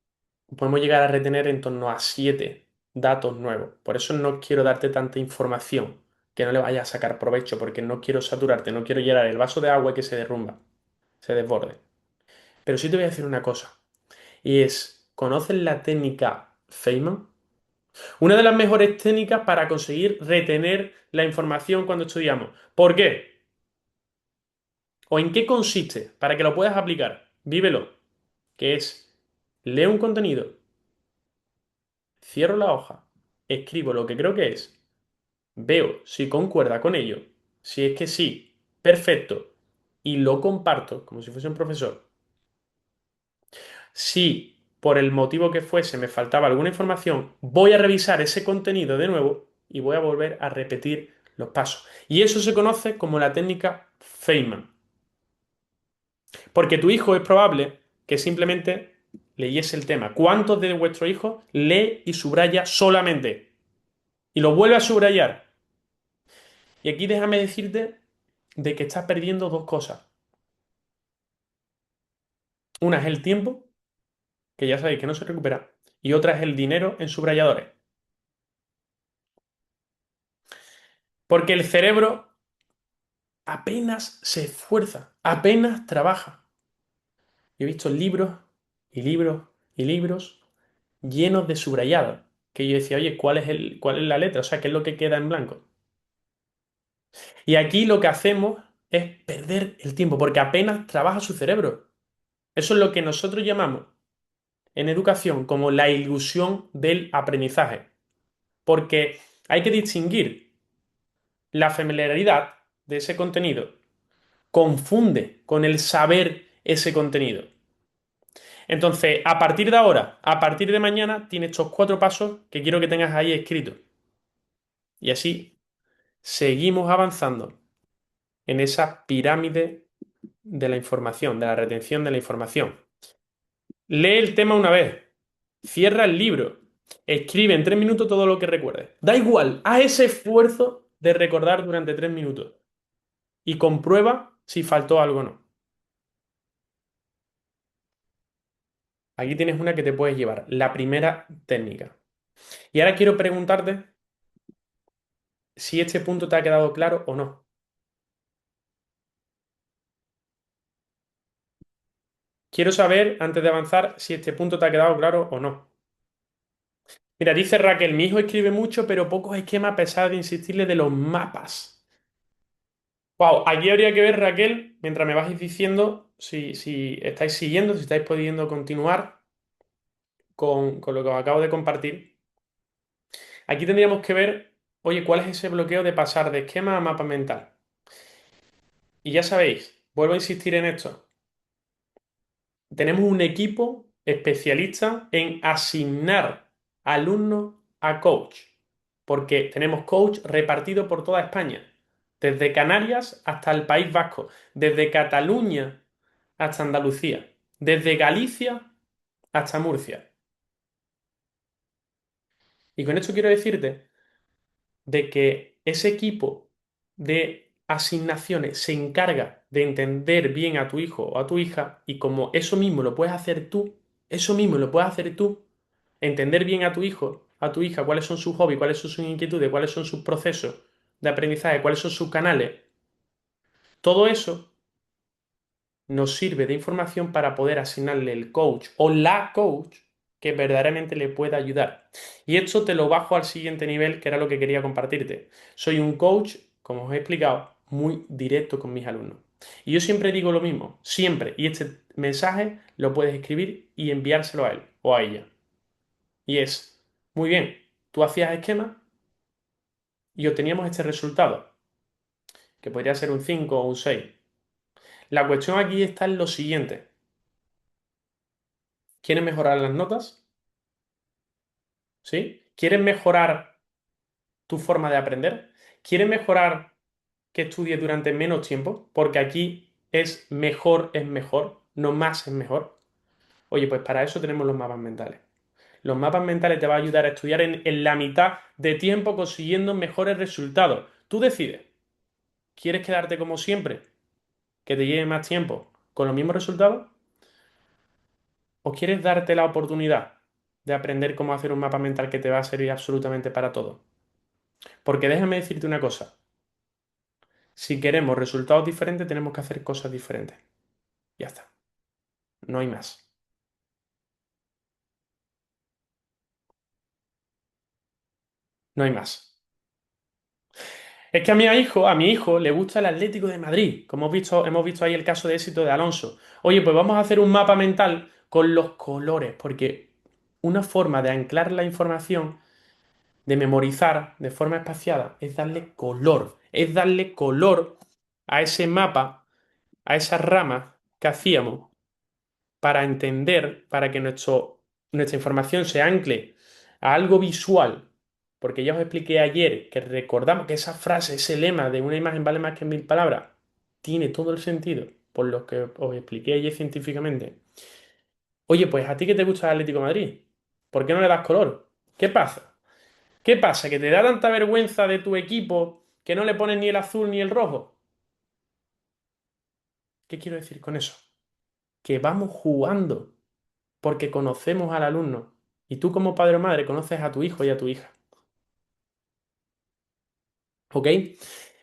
Speaker 1: podemos llegar a retener en torno a 7 datos nuevos. Por eso no quiero darte tanta información que no le vayas a sacar provecho, porque no quiero saturarte, no quiero llenar el vaso de agua y que se derrumba, se desborde. Pero sí te voy a decir una cosa, y es, ¿conoces la técnica Feynman? Una de las mejores técnicas para conseguir retener la información cuando estudiamos. ¿Por qué? ¿O en qué consiste? Para que lo puedas aplicar. Vívelo. Que es, leo un contenido, cierro la hoja, escribo lo que creo que es, veo si concuerda con ello, si es que sí, perfecto, y lo comparto como si fuese un profesor. Si por el motivo que fuese me faltaba alguna información, voy a revisar ese contenido de nuevo y voy a volver a repetir los pasos. Y eso se conoce como la técnica Feynman. Porque tu hijo es probable que simplemente leyese el tema. ¿Cuántos de vuestros hijos lee y subraya solamente? Y lo vuelve a subrayar. Y aquí déjame decirte de que estás perdiendo dos cosas. Una es el tiempo, que ya sabéis que no se recupera, y otra es el dinero en subrayadores. Porque el cerebro apenas se esfuerza, apenas trabaja. Yo he visto libros y libros y libros llenos de subrayados, que yo decía, oye, ¿cuál es la letra? O sea, ¿qué es lo que queda en blanco? Y aquí lo que hacemos es perder el tiempo, porque apenas trabaja su cerebro. Eso es lo que nosotros llamamos en educación como la ilusión del aprendizaje, porque hay que distinguir la familiaridad de ese contenido, confunde con el saber ese contenido. Entonces, a partir de ahora, a partir de mañana, tienes estos 4 pasos que quiero que tengas ahí escritos. Y así seguimos avanzando en esa pirámide de la información, de la retención de la información. Lee el tema una vez, cierra el libro, escribe en 3 minutos todo lo que recuerdes. Da igual, haz ese esfuerzo de recordar durante 3 minutos y comprueba si faltó algo o no. Aquí tienes una que te puedes llevar, la primera técnica. Y ahora quiero preguntarte si este punto te ha quedado claro o no. Quiero saber, antes de avanzar, si este punto te ha quedado claro o no. Mira, dice Raquel, mi hijo escribe mucho, pero pocos esquemas a pesar de insistirle de los mapas. Wow, aquí habría que ver, Raquel, mientras me vais diciendo si estáis siguiendo, si estáis pudiendo continuar con lo que os acabo de compartir. Aquí tendríamos que ver, oye, cuál es ese bloqueo de pasar de esquema a mapa mental. Y ya sabéis, vuelvo a insistir en esto. Tenemos un equipo especialista en asignar alumnos a coach, porque tenemos coach repartido por toda España, desde Canarias hasta el País Vasco, desde Cataluña hasta Andalucía, desde Galicia hasta Murcia. Y con esto quiero decirte de que ese equipo de asignaciones se encarga de entender bien a tu hijo o a tu hija y como eso mismo lo puedes hacer tú, eso mismo lo puedes hacer tú, entender bien a tu hijo, a tu hija, cuáles son sus hobbies, cuáles son sus inquietudes, cuáles son sus procesos de aprendizaje, cuáles son sus canales, todo eso nos sirve de información para poder asignarle el coach o la coach que verdaderamente le pueda ayudar. Y esto te lo bajo al siguiente nivel, que era lo que quería compartirte. Soy un coach, como os he explicado, muy directo con mis alumnos. Y yo siempre digo lo mismo, siempre. Y este mensaje lo puedes escribir y enviárselo a él o a ella. Y es, muy bien, tú hacías esquemas y obteníamos este resultado, que podría ser un 5 o un 6. La cuestión aquí está en lo siguiente. ¿Quieres mejorar las notas? ¿Sí? ¿Quieres mejorar tu forma de aprender? ¿Quieres mejorar que estudies durante menos tiempo? Porque aquí es mejor, no más es mejor. Oye, pues para eso tenemos los mapas mentales. Los mapas mentales te van a ayudar a estudiar en la mitad de tiempo consiguiendo mejores resultados. Tú decides. ¿Quieres quedarte como siempre? Que te lleve más tiempo con los mismos resultados? ¿O quieres darte la oportunidad de aprender cómo hacer un mapa mental que te va a servir absolutamente para todo? Porque déjame decirte una cosa. Si queremos resultados diferentes, tenemos que hacer cosas diferentes. Ya está. No hay más. No hay más. Es que a mi hijo le gusta el Atlético de Madrid, como hemos visto ahí el caso de éxito de Alonso. Oye, pues vamos a hacer un mapa mental con los colores, porque una forma de anclar la información, de memorizar de forma espaciada, es darle color a ese mapa, a esas ramas que hacíamos para entender, para que nuestra información se ancle a algo visual. Porque ya os expliqué ayer que recordamos que esa frase, ese lema de una imagen vale más que mil palabras, tiene todo el sentido por lo que os expliqué ayer científicamente. Oye, pues a ti que te gusta el Atlético de Madrid, ¿por qué no le das color? ¿Qué pasa? ¿Qué pasa? ¿Que te da tanta vergüenza de tu equipo que no le pones ni el azul ni el rojo? ¿Qué quiero decir con eso? Que vamos jugando porque conocemos al alumno. Y tú como padre o madre conoces a tu hijo y a tu hija. ¿Ok?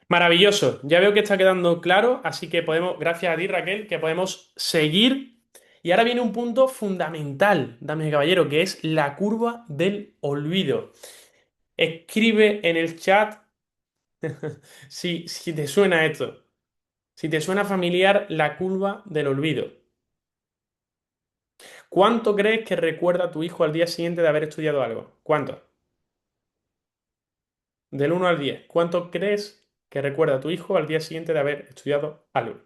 Speaker 1: Maravilloso. Ya veo que está quedando claro, así que podemos, gracias a ti Raquel, que podemos seguir. Y ahora viene un punto fundamental, damas y caballeros, que es la curva del olvido. Escribe en el chat si te suena esto, si te suena familiar la curva del olvido. ¿Cuánto crees que recuerda tu hijo al día siguiente de haber estudiado algo? ¿Cuánto? Del 1 al 10, ¿cuánto crees que recuerda tu hijo al día siguiente de haber estudiado algo?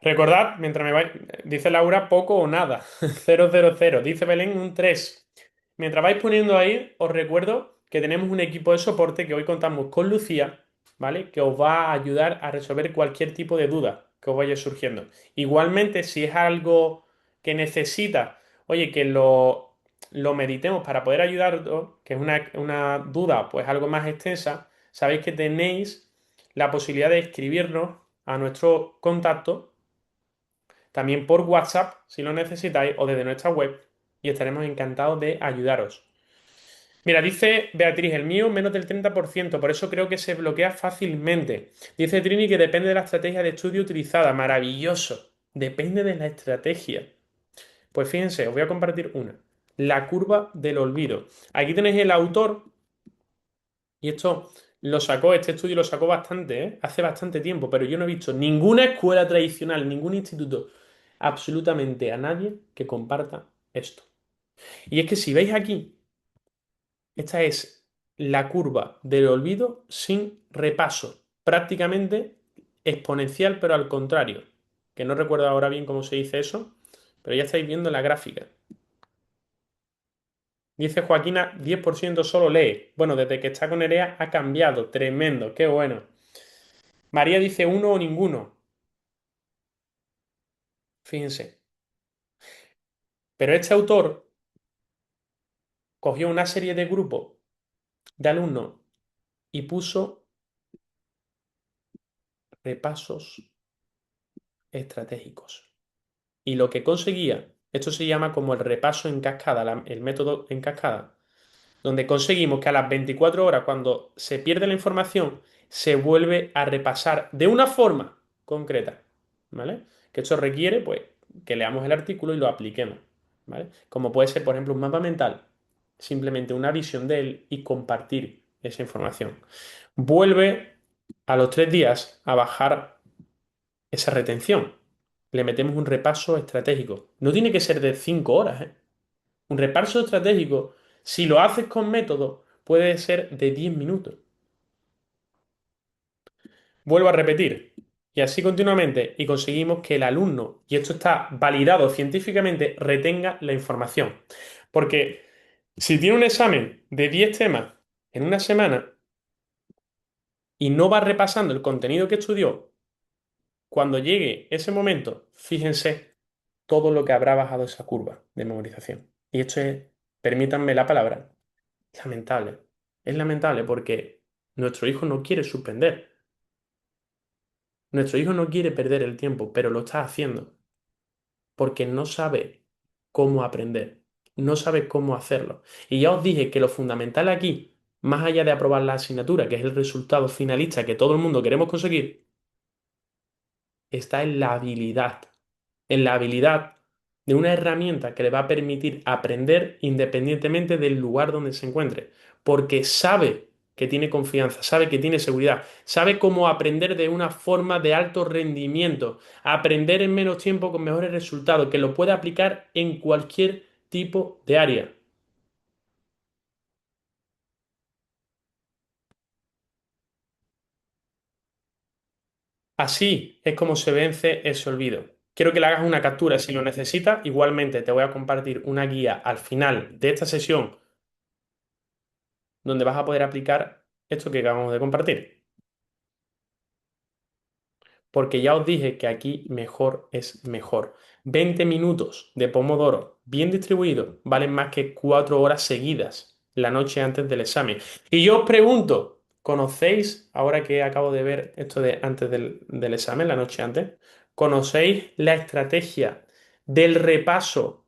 Speaker 1: Recordad, mientras me vais, dice Laura, poco o nada. 000. Dice Belén un 3. Mientras vais poniendo ahí, os recuerdo que tenemos un equipo de soporte que hoy contamos con Lucía, ¿vale? Que os va a ayudar a resolver cualquier tipo de duda que os vaya surgiendo. Igualmente, si es algo que necesita, oye, que lo meditemos para poder ayudaros, que es una duda pues algo más extensa, sabéis que tenéis la posibilidad de escribirnos a nuestro contacto también por WhatsApp si lo necesitáis o desde nuestra web y estaremos encantados de ayudaros. Mira, dice Beatriz, el mío menos del 30%, por eso creo que se bloquea fácilmente. Dice Trini que depende de la estrategia de estudio utilizada. Maravilloso. Depende de la estrategia. Pues fíjense, os voy a compartir una. La curva del olvido. Aquí tenéis el autor y este estudio lo sacó bastante, ¿eh? Hace bastante tiempo, pero yo no he visto ninguna escuela tradicional, ningún instituto, absolutamente a nadie que comparta esto. Y es que si veis aquí, esta es la curva del olvido sin repaso, prácticamente exponencial, pero al contrario, que no recuerdo ahora bien cómo se dice eso, pero ya estáis viendo la gráfica. Dice Joaquina, 10% solo lee. Bueno, desde que está con Nerea ha cambiado, tremendo, qué bueno. María dice uno o ninguno. Fíjense. Pero este autor cogió una serie de grupos de alumnos y puso repasos estratégicos. Y lo que conseguía, esto se llama como el repaso en cascada, el método en cascada, donde conseguimos que a las 24 horas, cuando se pierde la información, se vuelve a repasar de una forma concreta, ¿vale? Que esto requiere, pues, que leamos el artículo y lo apliquemos, ¿vale? Como puede ser, por ejemplo, un mapa mental, simplemente una visión de él y compartir esa información. Vuelve a los 3 días a bajar esa retención. Le metemos un repaso estratégico. No tiene que ser de 5 horas, ¿eh? Un repaso estratégico, si lo haces con método, puede ser de 10 minutos. Vuelvo a repetir. Y así continuamente. Y conseguimos que el alumno, y esto está validado científicamente, retenga la información. Porque si tiene un examen de 10 temas en una semana y no va repasando el contenido que estudió, cuando llegue ese momento, fíjense todo lo que habrá bajado esa curva de memorización. Y esto es, permítanme la palabra, lamentable. Es lamentable porque nuestro hijo no quiere suspender. Nuestro hijo no quiere perder el tiempo, pero lo está haciendo porque no sabe cómo aprender, no sabe cómo hacerlo. Y ya os dije que lo fundamental aquí, más allá de aprobar la asignatura, que es el resultado finalista que todo el mundo queremos conseguir, está en la habilidad de una herramienta que le va a permitir aprender independientemente del lugar donde se encuentre, porque sabe que tiene confianza, sabe que tiene seguridad, sabe cómo aprender de una forma de alto rendimiento, aprender en menos tiempo con mejores resultados, que lo puede aplicar en cualquier tipo de área. Así es como se vence ese olvido. Quiero que le hagas una captura si lo necesitas. Igualmente te voy a compartir una guía al final de esta sesión donde vas a poder aplicar esto que acabamos de compartir. Porque ya os dije que aquí mejor es mejor. 20 minutos de Pomodoro bien distribuidos valen más que 4 horas seguidas la noche antes del examen. Y yo os pregunto, ¿conocéis, ahora que acabo de ver esto de antes del examen, la noche antes, ¿conocéis la estrategia del repaso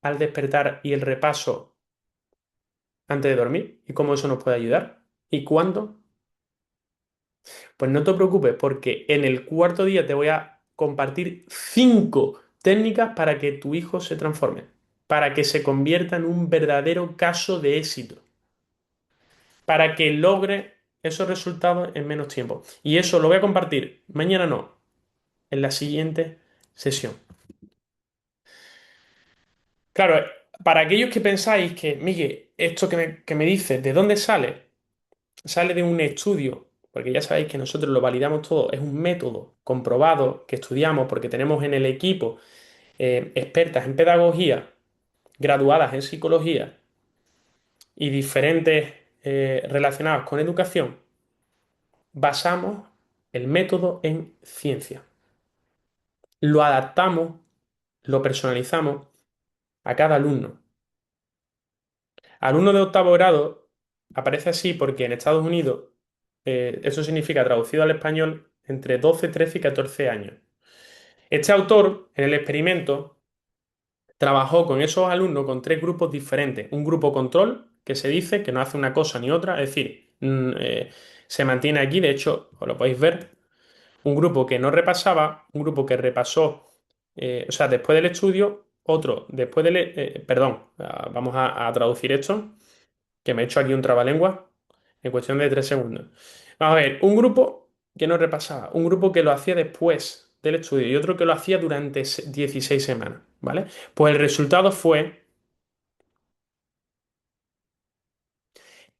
Speaker 1: al despertar y el repaso antes de dormir? ¿Y cómo eso nos puede ayudar? ¿Y cuándo? Pues no te preocupes, porque en el cuarto día te voy a compartir 5 técnicas para que tu hijo se transforme, para que se convierta en un verdadero caso de éxito, para que logre esos resultados en menos tiempo. Y eso lo voy a compartir mañana no, en la siguiente sesión. Claro, para aquellos que pensáis que, Miguel, esto que me dices, ¿de dónde sale? Sale de un estudio, porque ya sabéis que nosotros lo validamos todo, es un método comprobado que estudiamos porque tenemos en el equipo expertas en pedagogía, graduadas en psicología y diferentes relacionadas con educación, basamos el método en ciencia. Lo adaptamos, lo personalizamos a cada alumno. Alumno de octavo grado aparece así porque en Estados Unidos eso significa, traducido al español, entre 12, 13 y 14 años. Este autor, en el experimento, trabajó con esos alumnos con 3 grupos diferentes. Un grupo control, que se dice que no hace una cosa ni otra, es decir, se mantiene aquí, de hecho, os lo podéis ver. Un grupo que no repasaba, un grupo que repasó, o sea, después del estudio, otro después del... perdón, vamos a traducir esto, que me he hecho aquí un trabalengua en cuestión de 3 segundos. Vamos a ver, un grupo que no repasaba, un grupo que lo hacía después del estudio y otro que lo hacía durante 16 semanas, ¿vale? Pues el resultado fue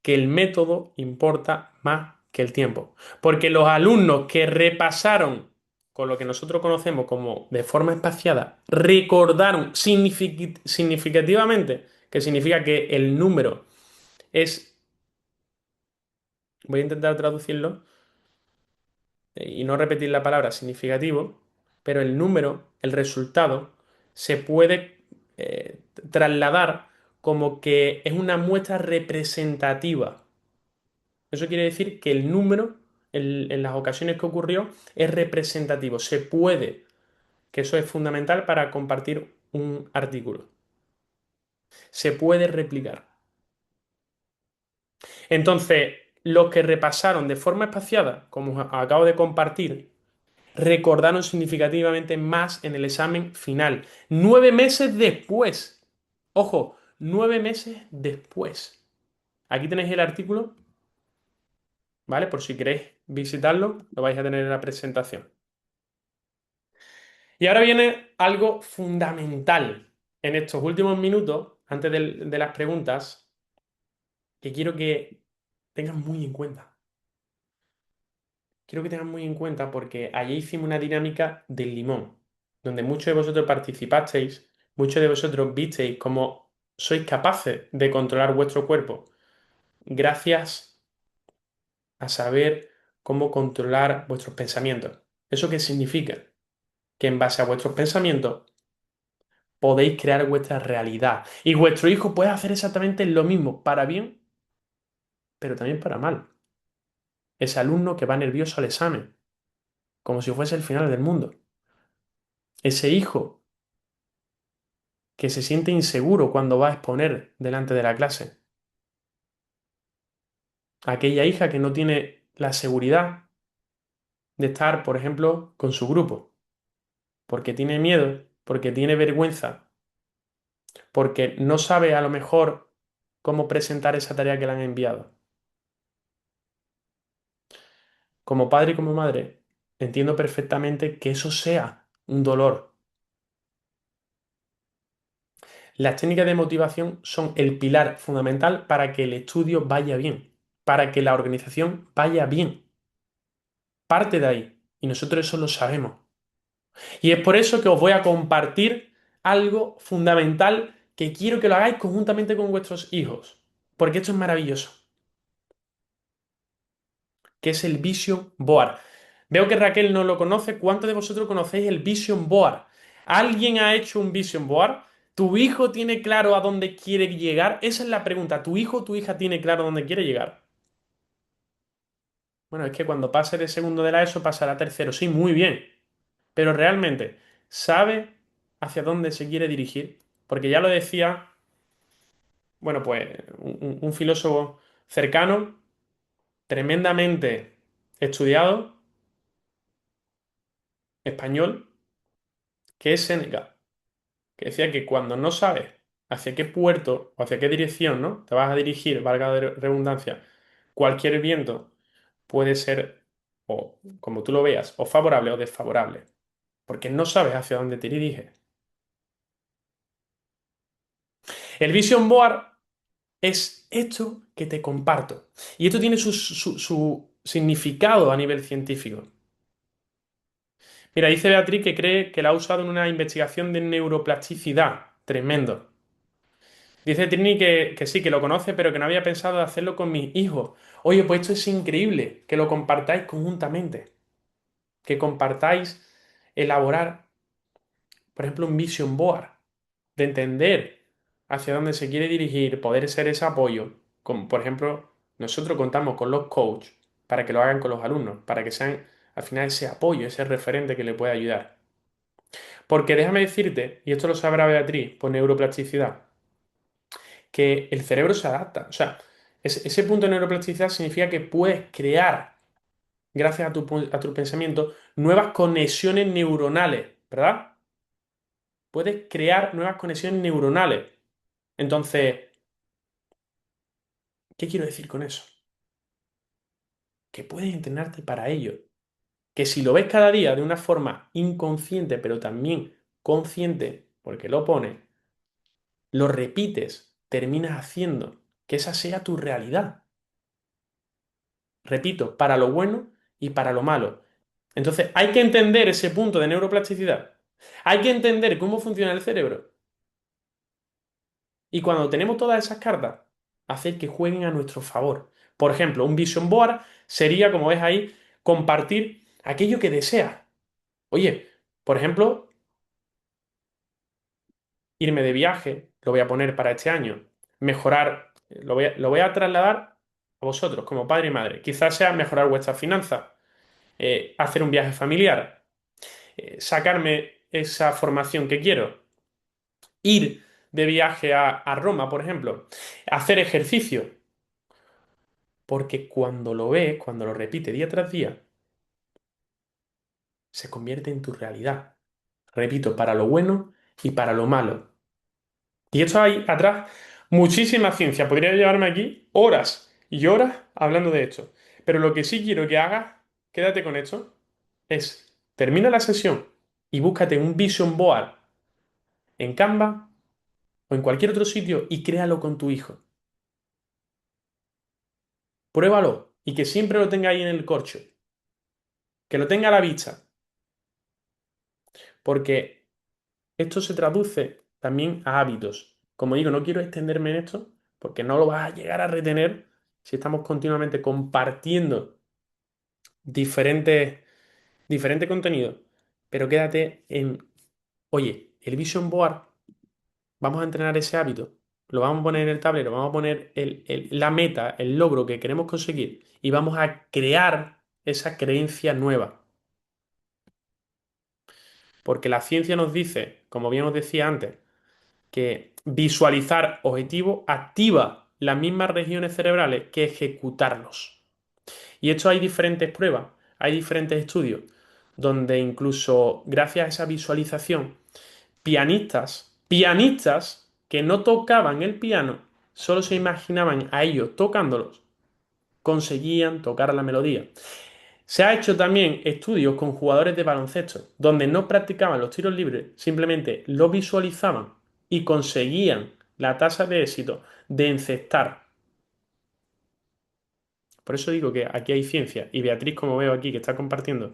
Speaker 1: que el método importa más que el tiempo. Porque los alumnos que repasaron con lo que nosotros conocemos como de forma espaciada, recordaron significativamente, que significa que el número es, voy a intentar traducirlo y no repetir la palabra significativo, pero el número, el resultado, se puede trasladar como que es una muestra representativa. Eso quiere decir que el número, en las ocasiones que ocurrió, es representativo. Se puede, que eso es fundamental para compartir un artículo. Se puede replicar. Entonces, los que repasaron de forma espaciada, como os acabo de compartir, recordaron significativamente más en el examen final. 9 meses después. Ojo, 9 meses después. Aquí tenéis el artículo, ¿vale? Por si queréis visitarlo, lo vais a tener en la presentación. Y ahora viene algo fundamental en estos últimos minutos, antes de las preguntas, que quiero que tengan muy en cuenta. Quiero que tengan muy en cuenta porque allí hicimos una dinámica del limón, donde muchos de vosotros participasteis, muchos de vosotros visteis cómo sois capaces de controlar vuestro cuerpo gracias a saber cómo controlar vuestros pensamientos. ¿Eso qué significa? Que en base a vuestros pensamientos podéis crear vuestra realidad. Y vuestro hijo puede hacer exactamente lo mismo, para bien, pero también para mal. Ese alumno que va nervioso al examen, como si fuese el final del mundo. Ese hijo que se siente inseguro cuando va a exponer delante de la clase. Aquella hija que no tiene la seguridad de estar, por ejemplo, con su grupo, porque tiene miedo, porque tiene vergüenza, porque no sabe a lo mejor cómo presentar esa tarea que le han enviado. Como padre y como madre, entiendo perfectamente que eso sea un dolor. Las técnicas de motivación son el pilar fundamental para que el estudio vaya bien, para que la organización vaya bien. Parte de ahí. Y nosotros eso lo sabemos. Y es por eso que os voy a compartir algo fundamental que quiero que lo hagáis conjuntamente con vuestros hijos. Porque esto es maravilloso. Que es el Vision Board. Veo que Raquel no lo conoce. ¿Cuántos de vosotros conocéis el Vision Board? ¿Alguien ha hecho un Vision Board? ¿Tu hijo tiene claro a dónde quiere llegar? Esa es la pregunta. ¿Tu hijo o tu hija tiene claro a dónde quiere llegar? Bueno, es que cuando pase de segundo de la ESO pasará a tercero. Sí, muy bien. Pero realmente, ¿sabe hacia dónde se quiere dirigir? Porque ya lo decía, bueno, pues un filósofo cercano, tremendamente estudiado, español, que es Séneca, que decía que cuando no sabes hacia qué puerto o hacia qué dirección, ¿no? te vas a dirigir, valga la redundancia, cualquier viento puede ser, o como tú lo veas, o favorable o desfavorable, porque no sabes hacia dónde te diriges. El Vision Board es esto que te comparto. Y esto tiene su significado a nivel científico. Mira, dice Beatriz que cree que la ha usado en una investigación de neuroplasticidad. Tremendo. Dice Trini que sí, que lo conoce, pero que no había pensado hacerlo con mis hijos. Oye, pues esto es increíble, que lo compartáis conjuntamente. Que compartáis elaborar, por ejemplo, un vision board, de entender hacia dónde se quiere dirigir, poder ser ese apoyo. Como, por ejemplo, nosotros contamos con los coaches para que lo hagan con los alumnos, para que sean al final ese apoyo, ese referente que le pueda ayudar. Porque déjame decirte, y esto lo sabrá Beatriz por neuroplasticidad, que el cerebro se adapta. O sea, ese punto de neuroplasticidad significa que puedes crear, gracias a tu pensamiento, nuevas conexiones neuronales, ¿verdad? Puedes crear nuevas conexiones neuronales. Entonces, ¿qué quiero decir con eso? Que puedes entrenarte para ello. Que si lo ves cada día de una forma inconsciente, pero también consciente, porque lo pones, lo repites, terminas haciendo que esa sea tu realidad. Repito, para lo bueno y para lo malo. Entonces, hay que entender ese punto de neuroplasticidad. Hay que entender cómo funciona el cerebro. Y cuando tenemos todas esas cartas, hacer que jueguen a nuestro favor. Por ejemplo, un vision board sería, como ves ahí, compartir aquello que deseas. Oye, por ejemplo, irme de viaje, lo voy a poner para este año. Mejorar, lo voy a trasladar a vosotros como padre y madre. Quizás sea mejorar vuestras finanzas, hacer un viaje familiar, sacarme esa formación que quiero, ir de viaje a Roma, por ejemplo, hacer ejercicio. Porque cuando lo ves, cuando lo repite día tras día, se convierte en tu realidad. Repito, para lo bueno y para lo malo. Y esto hay atrás muchísima ciencia. Podría llevarme aquí horas y horas hablando de esto. Pero lo que sí quiero que hagas, quédate con esto, es termina la sesión y búscate un vision board en Canva o en cualquier otro sitio y créalo con tu hijo. Pruébalo y que siempre lo tenga ahí en el corcho. Que lo tenga a la vista. Porque esto se traduce también a hábitos. Como digo, no quiero extenderme en esto porque no lo vas a llegar a retener si estamos continuamente compartiendo diferentes, diferentes contenidos. Pero quédate en, oye, el Vision Board, vamos a entrenar ese hábito. lo vamos a poner en el tablero, vamos a poner la meta, el logro que queremos conseguir y vamos a crear esa creencia nueva. Porque la ciencia nos dice, como bien os decía antes, que visualizar objetivos activa las mismas regiones cerebrales que ejecutarlos. Y esto hay diferentes pruebas, hay diferentes estudios, donde incluso gracias a esa visualización, pianistas que no tocaban el piano, solo se imaginaban a ellos tocándolos, conseguían tocar la melodía. Se ha hecho también estudios con jugadores de baloncesto, donde no practicaban los tiros libres, simplemente lo visualizaban y conseguían la tasa de éxito de encestar. Por eso digo que aquí hay ciencia y Beatriz, como veo aquí que está compartiendo,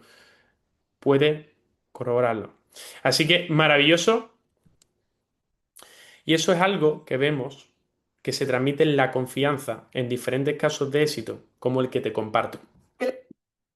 Speaker 1: puede corroborarlo. Así que maravilloso. Y eso es algo que vemos que se transmite en la confianza en diferentes casos de éxito, como el que te comparto.
Speaker 5: ¿Qué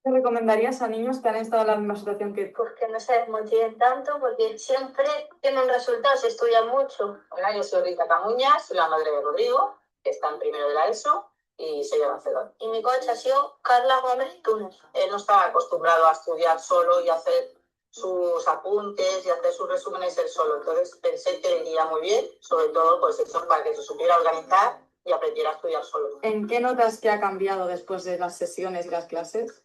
Speaker 5: le recomendarías a niños que han estado en la misma situación que tú?
Speaker 4: Pues que no se desmotiven tanto porque siempre tienen resultados, si estudian mucho.
Speaker 6: Hola, yo soy Rita Camuñas, soy la madre de Rodrigo, que está en primero de la ESO y se llama Cedón.
Speaker 4: Y mi coach ha sido Carla Gómez Túnez.
Speaker 6: Él no estaba acostumbrado a estudiar solo y hacer sus apuntes y hacer sus resúmenes él solo. Entonces pensé que le iría muy bien, sobre todo pues eso, para que se supiera organizar y aprendiera a estudiar solo.
Speaker 5: ¿En qué notas que ha cambiado después de las sesiones y las clases?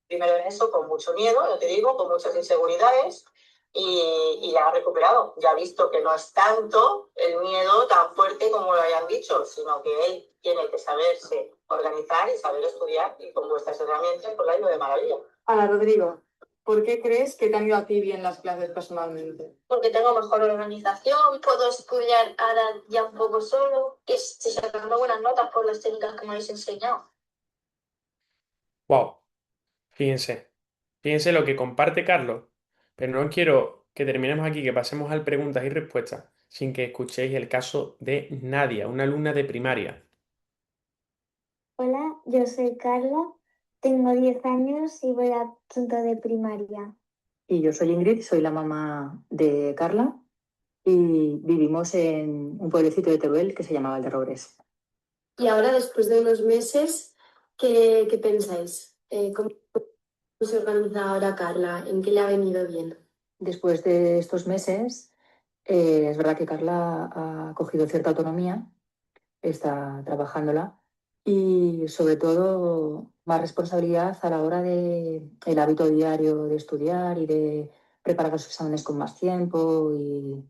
Speaker 6: Primero en eso, con mucho miedo, yo te digo, con muchas inseguridades, y ya ha recuperado. Ya ha visto que no es tanto el miedo tan fuerte como lo hayan dicho, sino que él tiene que saberse organizar y saber estudiar, y con vuestras herramientas pues la ha ido de maravilla.
Speaker 5: Ahora, Rodrigo, ¿por qué crees que te han ido a ti bien las clases personalmente?
Speaker 4: Porque tengo mejor organización, puedo estudiar ahora ya un poco solo y estoy sacando buenas notas por las técnicas que me habéis enseñado.
Speaker 1: ¡Wow! Fíjense. Fíjense lo que comparte Carlos, pero no quiero que terminemos aquí, que pasemos al preguntas y respuestas, sin que escuchéis el caso de Nadia, una alumna de primaria.
Speaker 7: Hola, yo soy Carla, tengo 10 años y voy a quinto de primaria.
Speaker 8: Y yo soy Ingrid, soy la mamá de Carla y vivimos en un pueblecito de Teruel que se llama Valderrobres.
Speaker 9: Y ahora, después de unos meses, ¿qué pensáis? ¿Cómo se organiza ahora Carla? ¿En qué le ha venido bien?
Speaker 8: Después de estos meses, es verdad que Carla ha cogido cierta autonomía, está trabajándola y sobre todo más responsabilidad a la hora de el hábito diario de estudiar y de preparar los exámenes con más tiempo y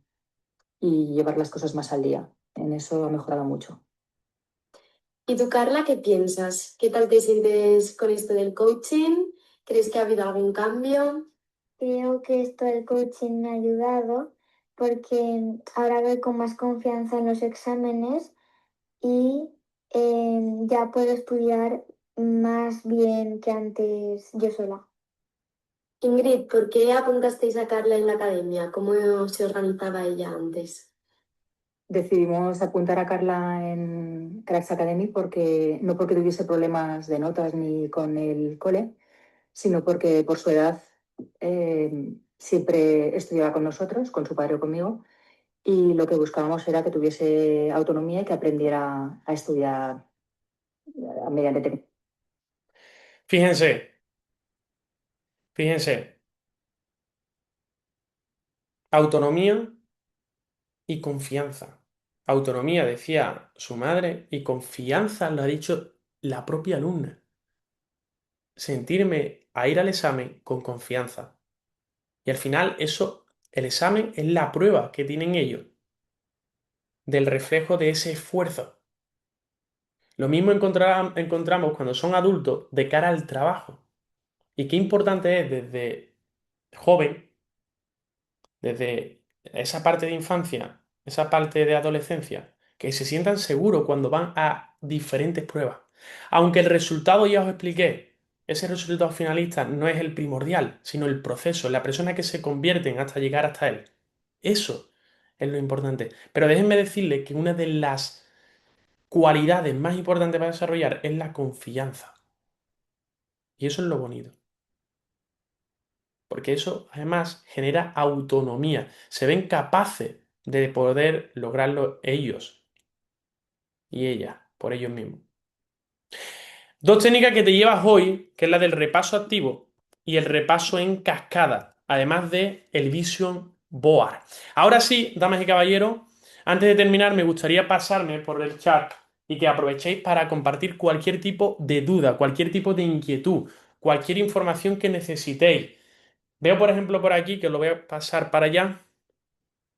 Speaker 8: llevar las cosas más al día. En eso ha mejorado mucho.
Speaker 9: ¿Y tú, Carla, qué piensas? ¿Qué tal te sientes con esto del coaching? ¿Crees que ha habido algún cambio?
Speaker 7: Creo que esto del coaching me ha ayudado porque ahora voy con más confianza en los exámenes y ya puedo estudiar más bien que antes yo sola.
Speaker 9: Ingrid, ¿por qué apuntasteis a Carla en la academia? ¿Cómo se organizaba ella antes?
Speaker 8: Decidimos apuntar a Carla en Cracks Academy porque no porque tuviese problemas de notas ni con el cole, sino porque por su edad siempre estudiaba con nosotros, con su padre o conmigo, y lo que buscábamos era que tuviese autonomía y que aprendiera a estudiar mediante técnica.
Speaker 1: Fíjense, fíjense, autonomía y confianza. Autonomía, decía su madre, y confianza lo ha dicho la propia alumna. Sentirme a ir al examen con confianza. Y al final eso, el examen es la prueba que tienen ellos del reflejo de ese esfuerzo. Lo mismo encontramos cuando son adultos de cara al trabajo. Y qué importante es desde joven, desde esa parte de infancia, esa parte de adolescencia, que se sientan seguros cuando van a diferentes pruebas. Aunque el resultado ya os expliqué, ese resultado finalista no es el primordial, sino el proceso, la persona que se convierten hasta llegar hasta él. Eso es lo importante. Pero déjenme decirles que una de las cualidades más importantes para desarrollar es la confianza. Y eso es lo bonito. Porque eso además genera autonomía. Se ven capaces de poder lograrlo ellos. y ella, por ellos mismos. Dos técnicas que te llevas hoy, que es la del repaso activo y el repaso en cascada, además de el Vision Board. Ahora sí, damas y caballeros, antes de terminar me gustaría pasarme por el chat y que aprovechéis para compartir cualquier tipo de duda, cualquier tipo de inquietud, cualquier información que necesitéis. Veo, por ejemplo, por aquí que os lo voy a pasar para allá.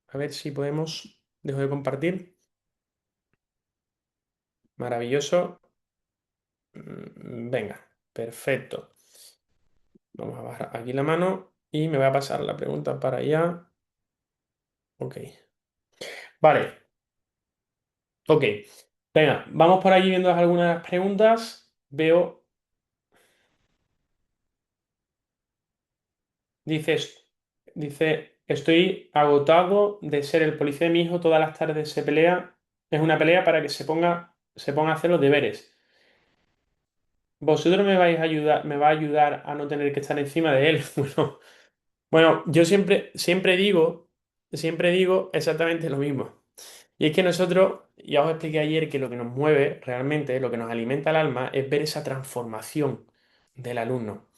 Speaker 1: A ver si podemos. Dejo de compartir. Maravilloso. Venga, perfecto. Vamos a bajar aquí la mano y me voy a pasar la pregunta para allá. Ok. Vale, ok. Venga, vamos por allí viendo algunas preguntas. Veo, dices, dice, estoy agotado de ser el policía de mi hijo. Todas las tardes se pelea. Es una pelea para que se ponga a hacer los deberes. ¿Vosotros me vais a ayudar, me va a ayudar a no tener que estar encima de él? Bueno, yo siempre digo exactamente lo mismo. Y es que nosotros, ya os expliqué ayer que lo que nos mueve realmente, lo que nos alimenta el alma, es ver esa transformación del alumno.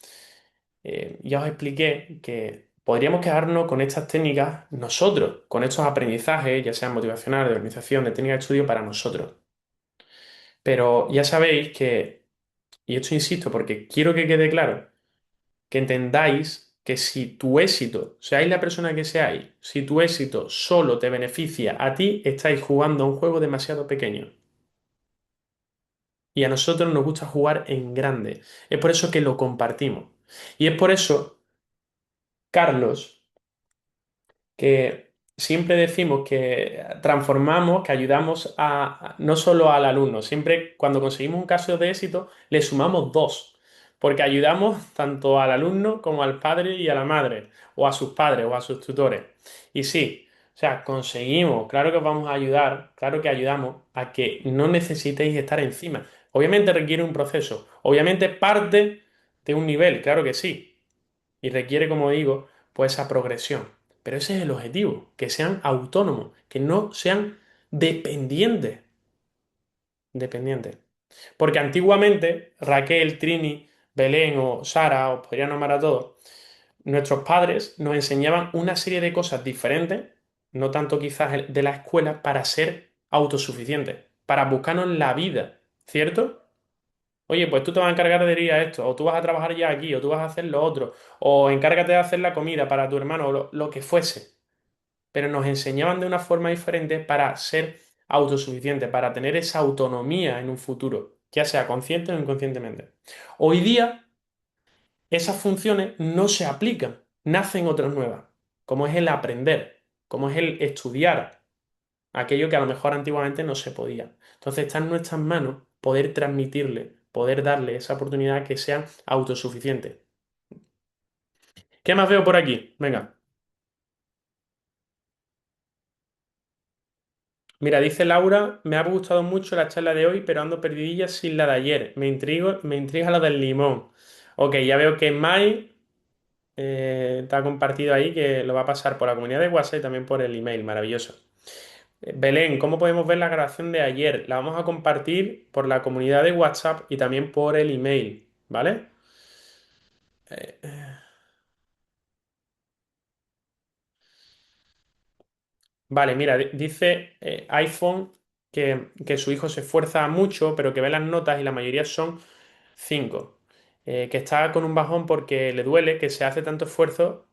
Speaker 1: Ya os expliqué que podríamos quedarnos con estas técnicas nosotros, con estos aprendizajes, ya sean motivacionales, de organización, de técnica de estudio para nosotros. Pero ya sabéis que, y esto insisto porque quiero que quede claro, que entendáis que si tu éxito, seáis la persona que seáis, si tu éxito solo te beneficia a ti, estáis jugando a un juego demasiado pequeño. Y a nosotros nos gusta jugar en grande. Es por eso que lo compartimos. Y es por eso, Carlos, que siempre decimos que transformamos, que ayudamos no solo al alumno, siempre cuando conseguimos un caso de éxito, le sumamos dos, porque ayudamos tanto al alumno como al padre y a la madre, o a sus padres o a sus tutores. Y sí, o sea, conseguimos, claro que os vamos a ayudar, claro que ayudamos a que no necesitéis estar encima. Obviamente requiere un proceso, obviamente parte de un nivel, claro que sí, y requiere, como digo, pues esa progresión. Pero ese es el objetivo, que sean autónomos, que no sean dependientes. Dependientes. Porque antiguamente Raquel, Trini, Belén o Sara, os podría nombrar a todos, nuestros padres nos enseñaban una serie de cosas diferentes, no tanto quizás de la escuela, para ser autosuficientes, para buscarnos la vida, ¿cierto? Oye, pues tú te vas a encargar de ir a esto, o tú vas a trabajar ya aquí, o tú vas a hacer lo otro, o encárgate de hacer la comida para tu hermano, o lo que fuese. Pero nos enseñaban de una forma diferente para ser autosuficientes, para tener esa autonomía en un futuro, ya sea consciente o inconscientemente. Hoy día esas funciones no se aplican, nacen otras nuevas, como es el aprender, como es el estudiar, aquello que a lo mejor antiguamente no se podía. Entonces está en nuestras manos poder transmitirle, poder darle esa oportunidad que sea autosuficiente. ¿Qué más veo por aquí? Venga. Mira, dice Laura, me ha gustado mucho la charla de hoy, pero ando perdidilla sin la de ayer. Me intriga la del limón. Ok, ya veo que Mai te ha compartido ahí que lo va a pasar por la comunidad de WhatsApp y también por el email. Maravilloso. Belén, ¿cómo podemos ver la grabación de ayer? La vamos a compartir por la comunidad de WhatsApp y también por el email, ¿vale? Eh, vale, mira, dice iPhone que su hijo se esfuerza mucho, pero que ve las notas y la mayoría son 5. Que está con un bajón porque le duele que se hace tanto esfuerzo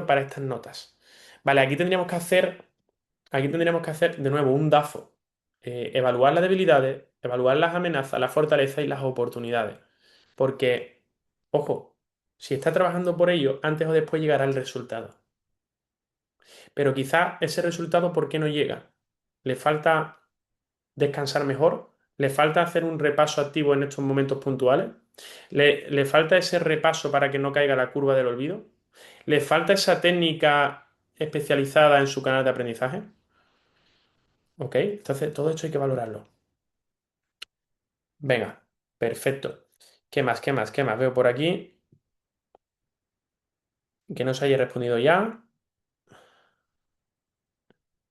Speaker 1: para estas notas. Vale, aquí tendríamos que hacer de nuevo un DAFO. Evaluar las debilidades, evaluar las amenazas, las fortalezas y las oportunidades. Porque, ojo, si está trabajando por ello, antes o después llegará el resultado. Pero quizá ese resultado, ¿por qué no llega? ¿Le falta descansar mejor? ¿Le falta hacer un repaso activo en estos momentos puntuales? ¿Le falta ese repaso para que no caiga la curva del olvido? ¿Le falta esa técnica especializada en su canal de aprendizaje? ¿Ok? Entonces, todo esto hay que valorarlo. Venga, perfecto. ¿Qué más? ¿Qué más? ¿Qué más? Veo por aquí que no se haya respondido ya.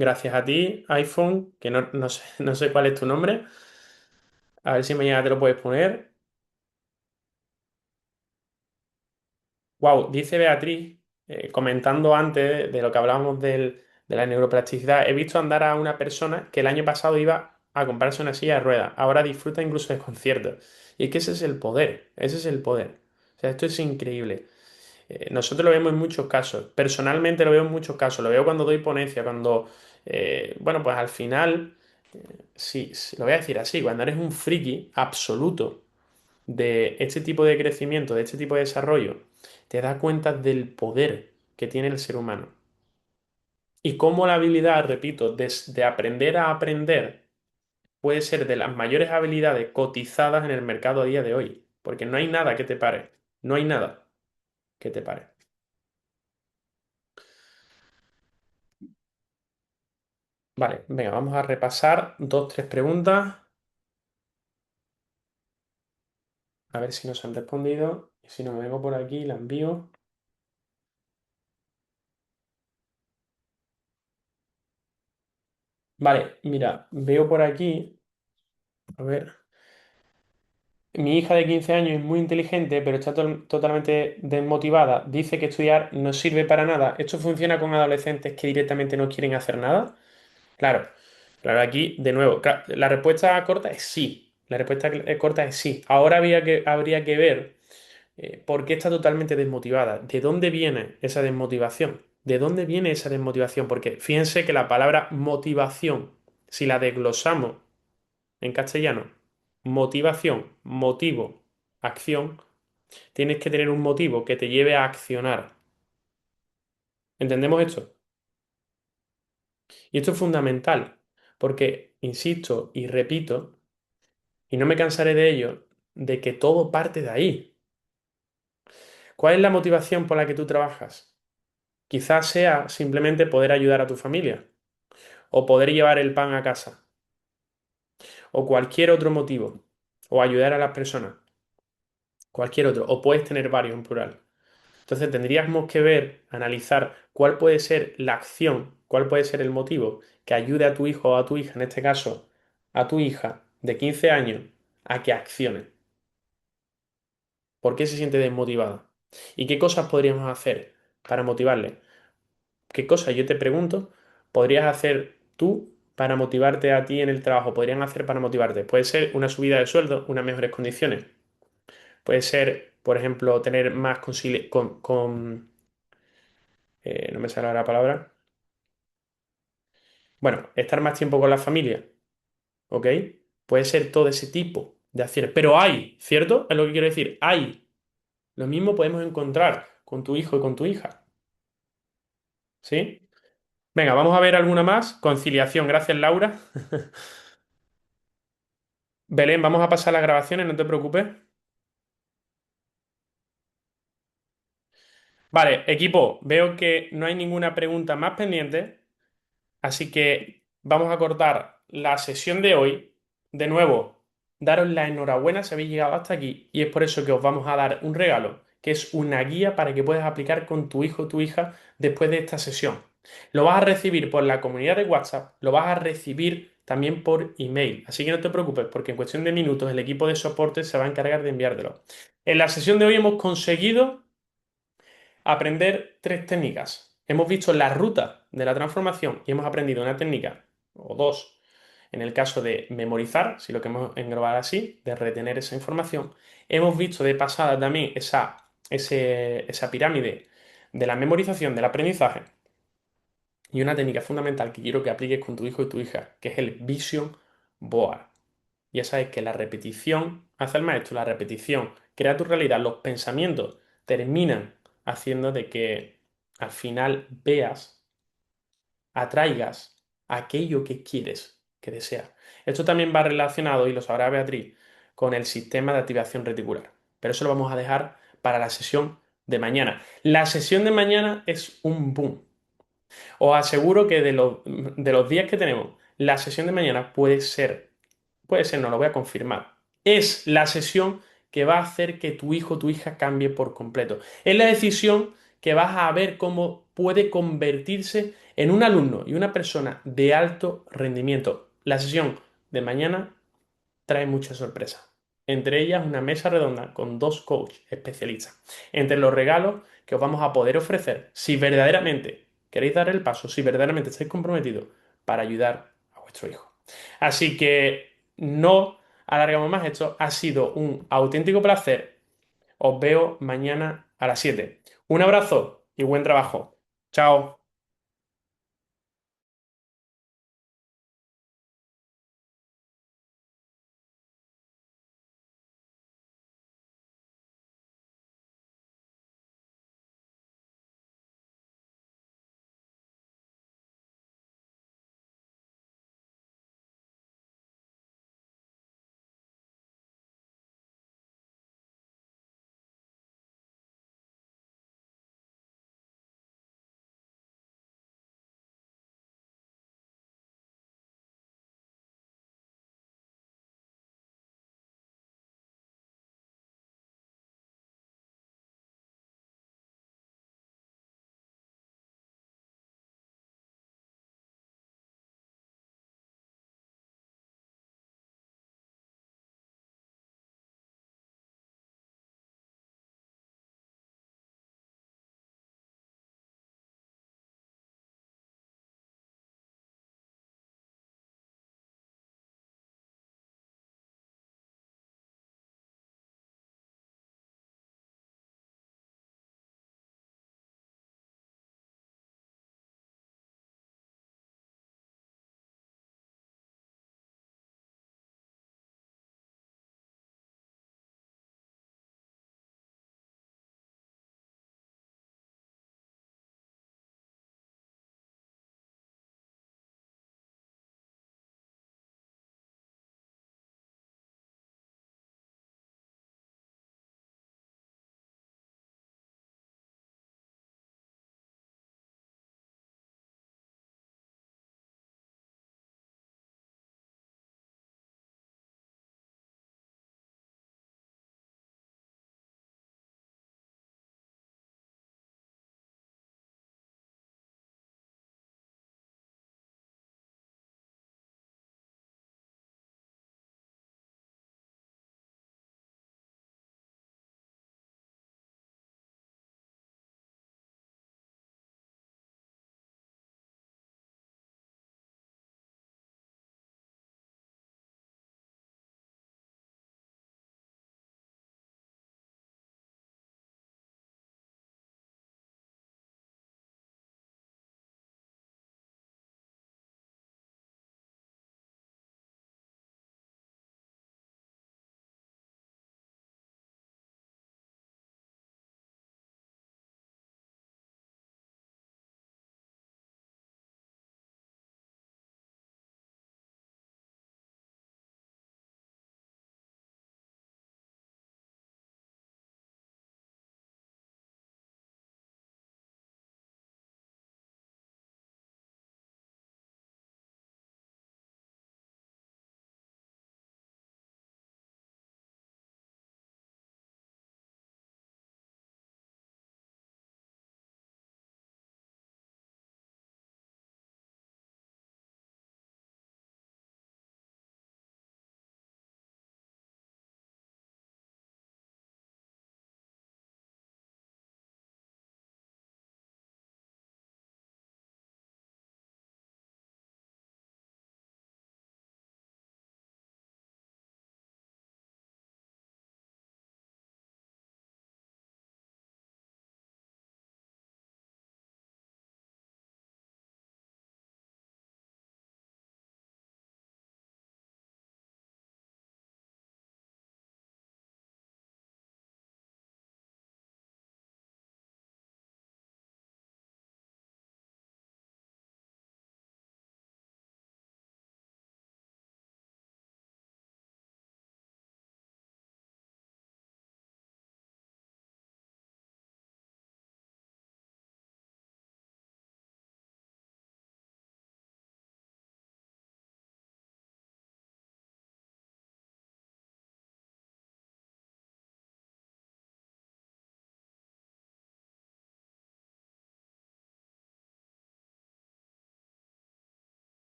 Speaker 1: Gracias a ti, iPhone, que no sé cuál es tu nombre. A ver si mañana te lo puedes poner. Wow, dice Beatriz, comentando antes de lo que hablábamos de la neuroplasticidad, he visto andar a una persona que el año pasado iba a comprarse una silla de ruedas, ahora disfruta incluso de conciertos. Y es que ese es el poder, ese es el poder. O sea, esto es increíble. Nosotros lo vemos en muchos casos, personalmente lo veo en muchos casos, lo veo cuando doy ponencia, cuando, bueno, pues al final, sí, sí, lo voy a decir así, cuando eres un friki absoluto de este tipo de crecimiento, de este tipo de desarrollo, te das cuenta del poder que tiene el ser humano. Y cómo la habilidad, repito, de aprender a aprender puede ser de las mayores habilidades cotizadas en el mercado a día de hoy. Porque no hay nada que te pare. No hay nada que te pare. Vale, venga, vamos a repasar dos, tres preguntas. A ver si nos han respondido. Y si no, me vengo por aquí y la envío. Vale, mira, veo por aquí. A ver. Mi hija de 15 años es muy inteligente, pero está totalmente desmotivada. Dice que estudiar no sirve para nada. ¿Esto funciona con adolescentes que directamente no quieren hacer nada? Claro, claro, aquí de nuevo, la respuesta corta es sí. La respuesta corta es sí. Ahora habría que ver por qué está totalmente desmotivada. ¿De dónde viene esa desmotivación? ¿De dónde viene esa desmotivación? Porque fíjense que la palabra motivación, si la desglosamos en castellano, motivación, motivo, acción, tienes que tener un motivo que te lleve a accionar. ¿Entendemos esto? Y esto es fundamental, porque, insisto y repito, y no me cansaré de ello, de que todo parte de ahí. ¿Cuál es la motivación por la que tú trabajas? Quizás sea simplemente poder ayudar a tu familia, o poder llevar el pan a casa, o cualquier otro motivo, o ayudar a las personas, cualquier otro, o puedes tener varios en plural. Entonces tendríamos que ver, analizar cuál puede ser la acción, cuál puede ser el motivo que ayude a tu hijo o a tu hija, en este caso, a tu hija de 15 años, a que accione. ¿Por qué se siente desmotivada? ¿Y qué cosas podríamos hacer para motivarle? ¿Qué cosas, yo te pregunto, podrías hacer tú para motivarte a ti en el trabajo? ¿Podrían hacer para motivarte? Puede ser una subida de sueldo, unas mejores condiciones. Puede ser, por ejemplo, tener más no me sale ahora la palabra. Bueno, estar más tiempo con la familia, ¿ok? Puede ser todo ese tipo de acciones. Pero hay, ¿cierto? Es lo que quiero decir. Hay. Lo mismo podemos encontrar con tu hijo y con tu hija. ¿Sí? Venga, vamos a ver alguna más. Conciliación. Gracias, Laura. Belén, vamos a pasar las grabaciones, no te preocupes. Vale, equipo, veo que no hay ninguna pregunta más pendiente. Así que vamos a cortar la sesión de hoy. De nuevo, daros la enhorabuena si habéis llegado hasta aquí y es por eso que os vamos a dar un regalo, que es una guía para que puedas aplicar con tu hijo o tu hija después de esta sesión. Lo vas a recibir por la comunidad de WhatsApp, lo vas a recibir también por email. Así que no te preocupes porque en cuestión de minutos el equipo de soporte se va a encargar de enviártelo. En la sesión de hoy hemos conseguido aprender tres técnicas. Hemos visto la ruta de la transformación y hemos aprendido una técnica o dos en el caso de memorizar, si lo queremos englobar así, de retener esa información. Hemos visto de pasada también esa pirámide de la memorización, del aprendizaje. Y una técnica fundamental que quiero que apliques con tu hijo y tu hija, que es el Vision Board. Ya sabes que la repetición hace el maestro, la repetición crea tu realidad, los pensamientos terminan haciendo de que al final veas, atraigas aquello que quieres, que deseas. Esto también va relacionado, y lo sabrá Beatriz, con el sistema de activación reticular. Pero eso lo vamos a dejar para la sesión de mañana. La sesión de mañana es un boom. Os aseguro que de los días que tenemos, la sesión de mañana puede ser, no lo voy a confirmar. Es la sesión que va a hacer que tu hijo o tu hija cambie por completo. Es la decisión que vas a ver cómo puede convertirse en un alumno y una persona de alto rendimiento. La sesión de mañana trae muchas sorpresas. Entre ellas, una mesa redonda con 2 coaches especialistas. Entre los regalos que os vamos a poder ofrecer, si verdaderamente queréis dar el paso, si verdaderamente estáis comprometidos para ayudar a vuestro hijo. Así que no alargamos más esto. Ha sido un auténtico placer. Os veo mañana a las 7. Un abrazo y buen trabajo. Chao.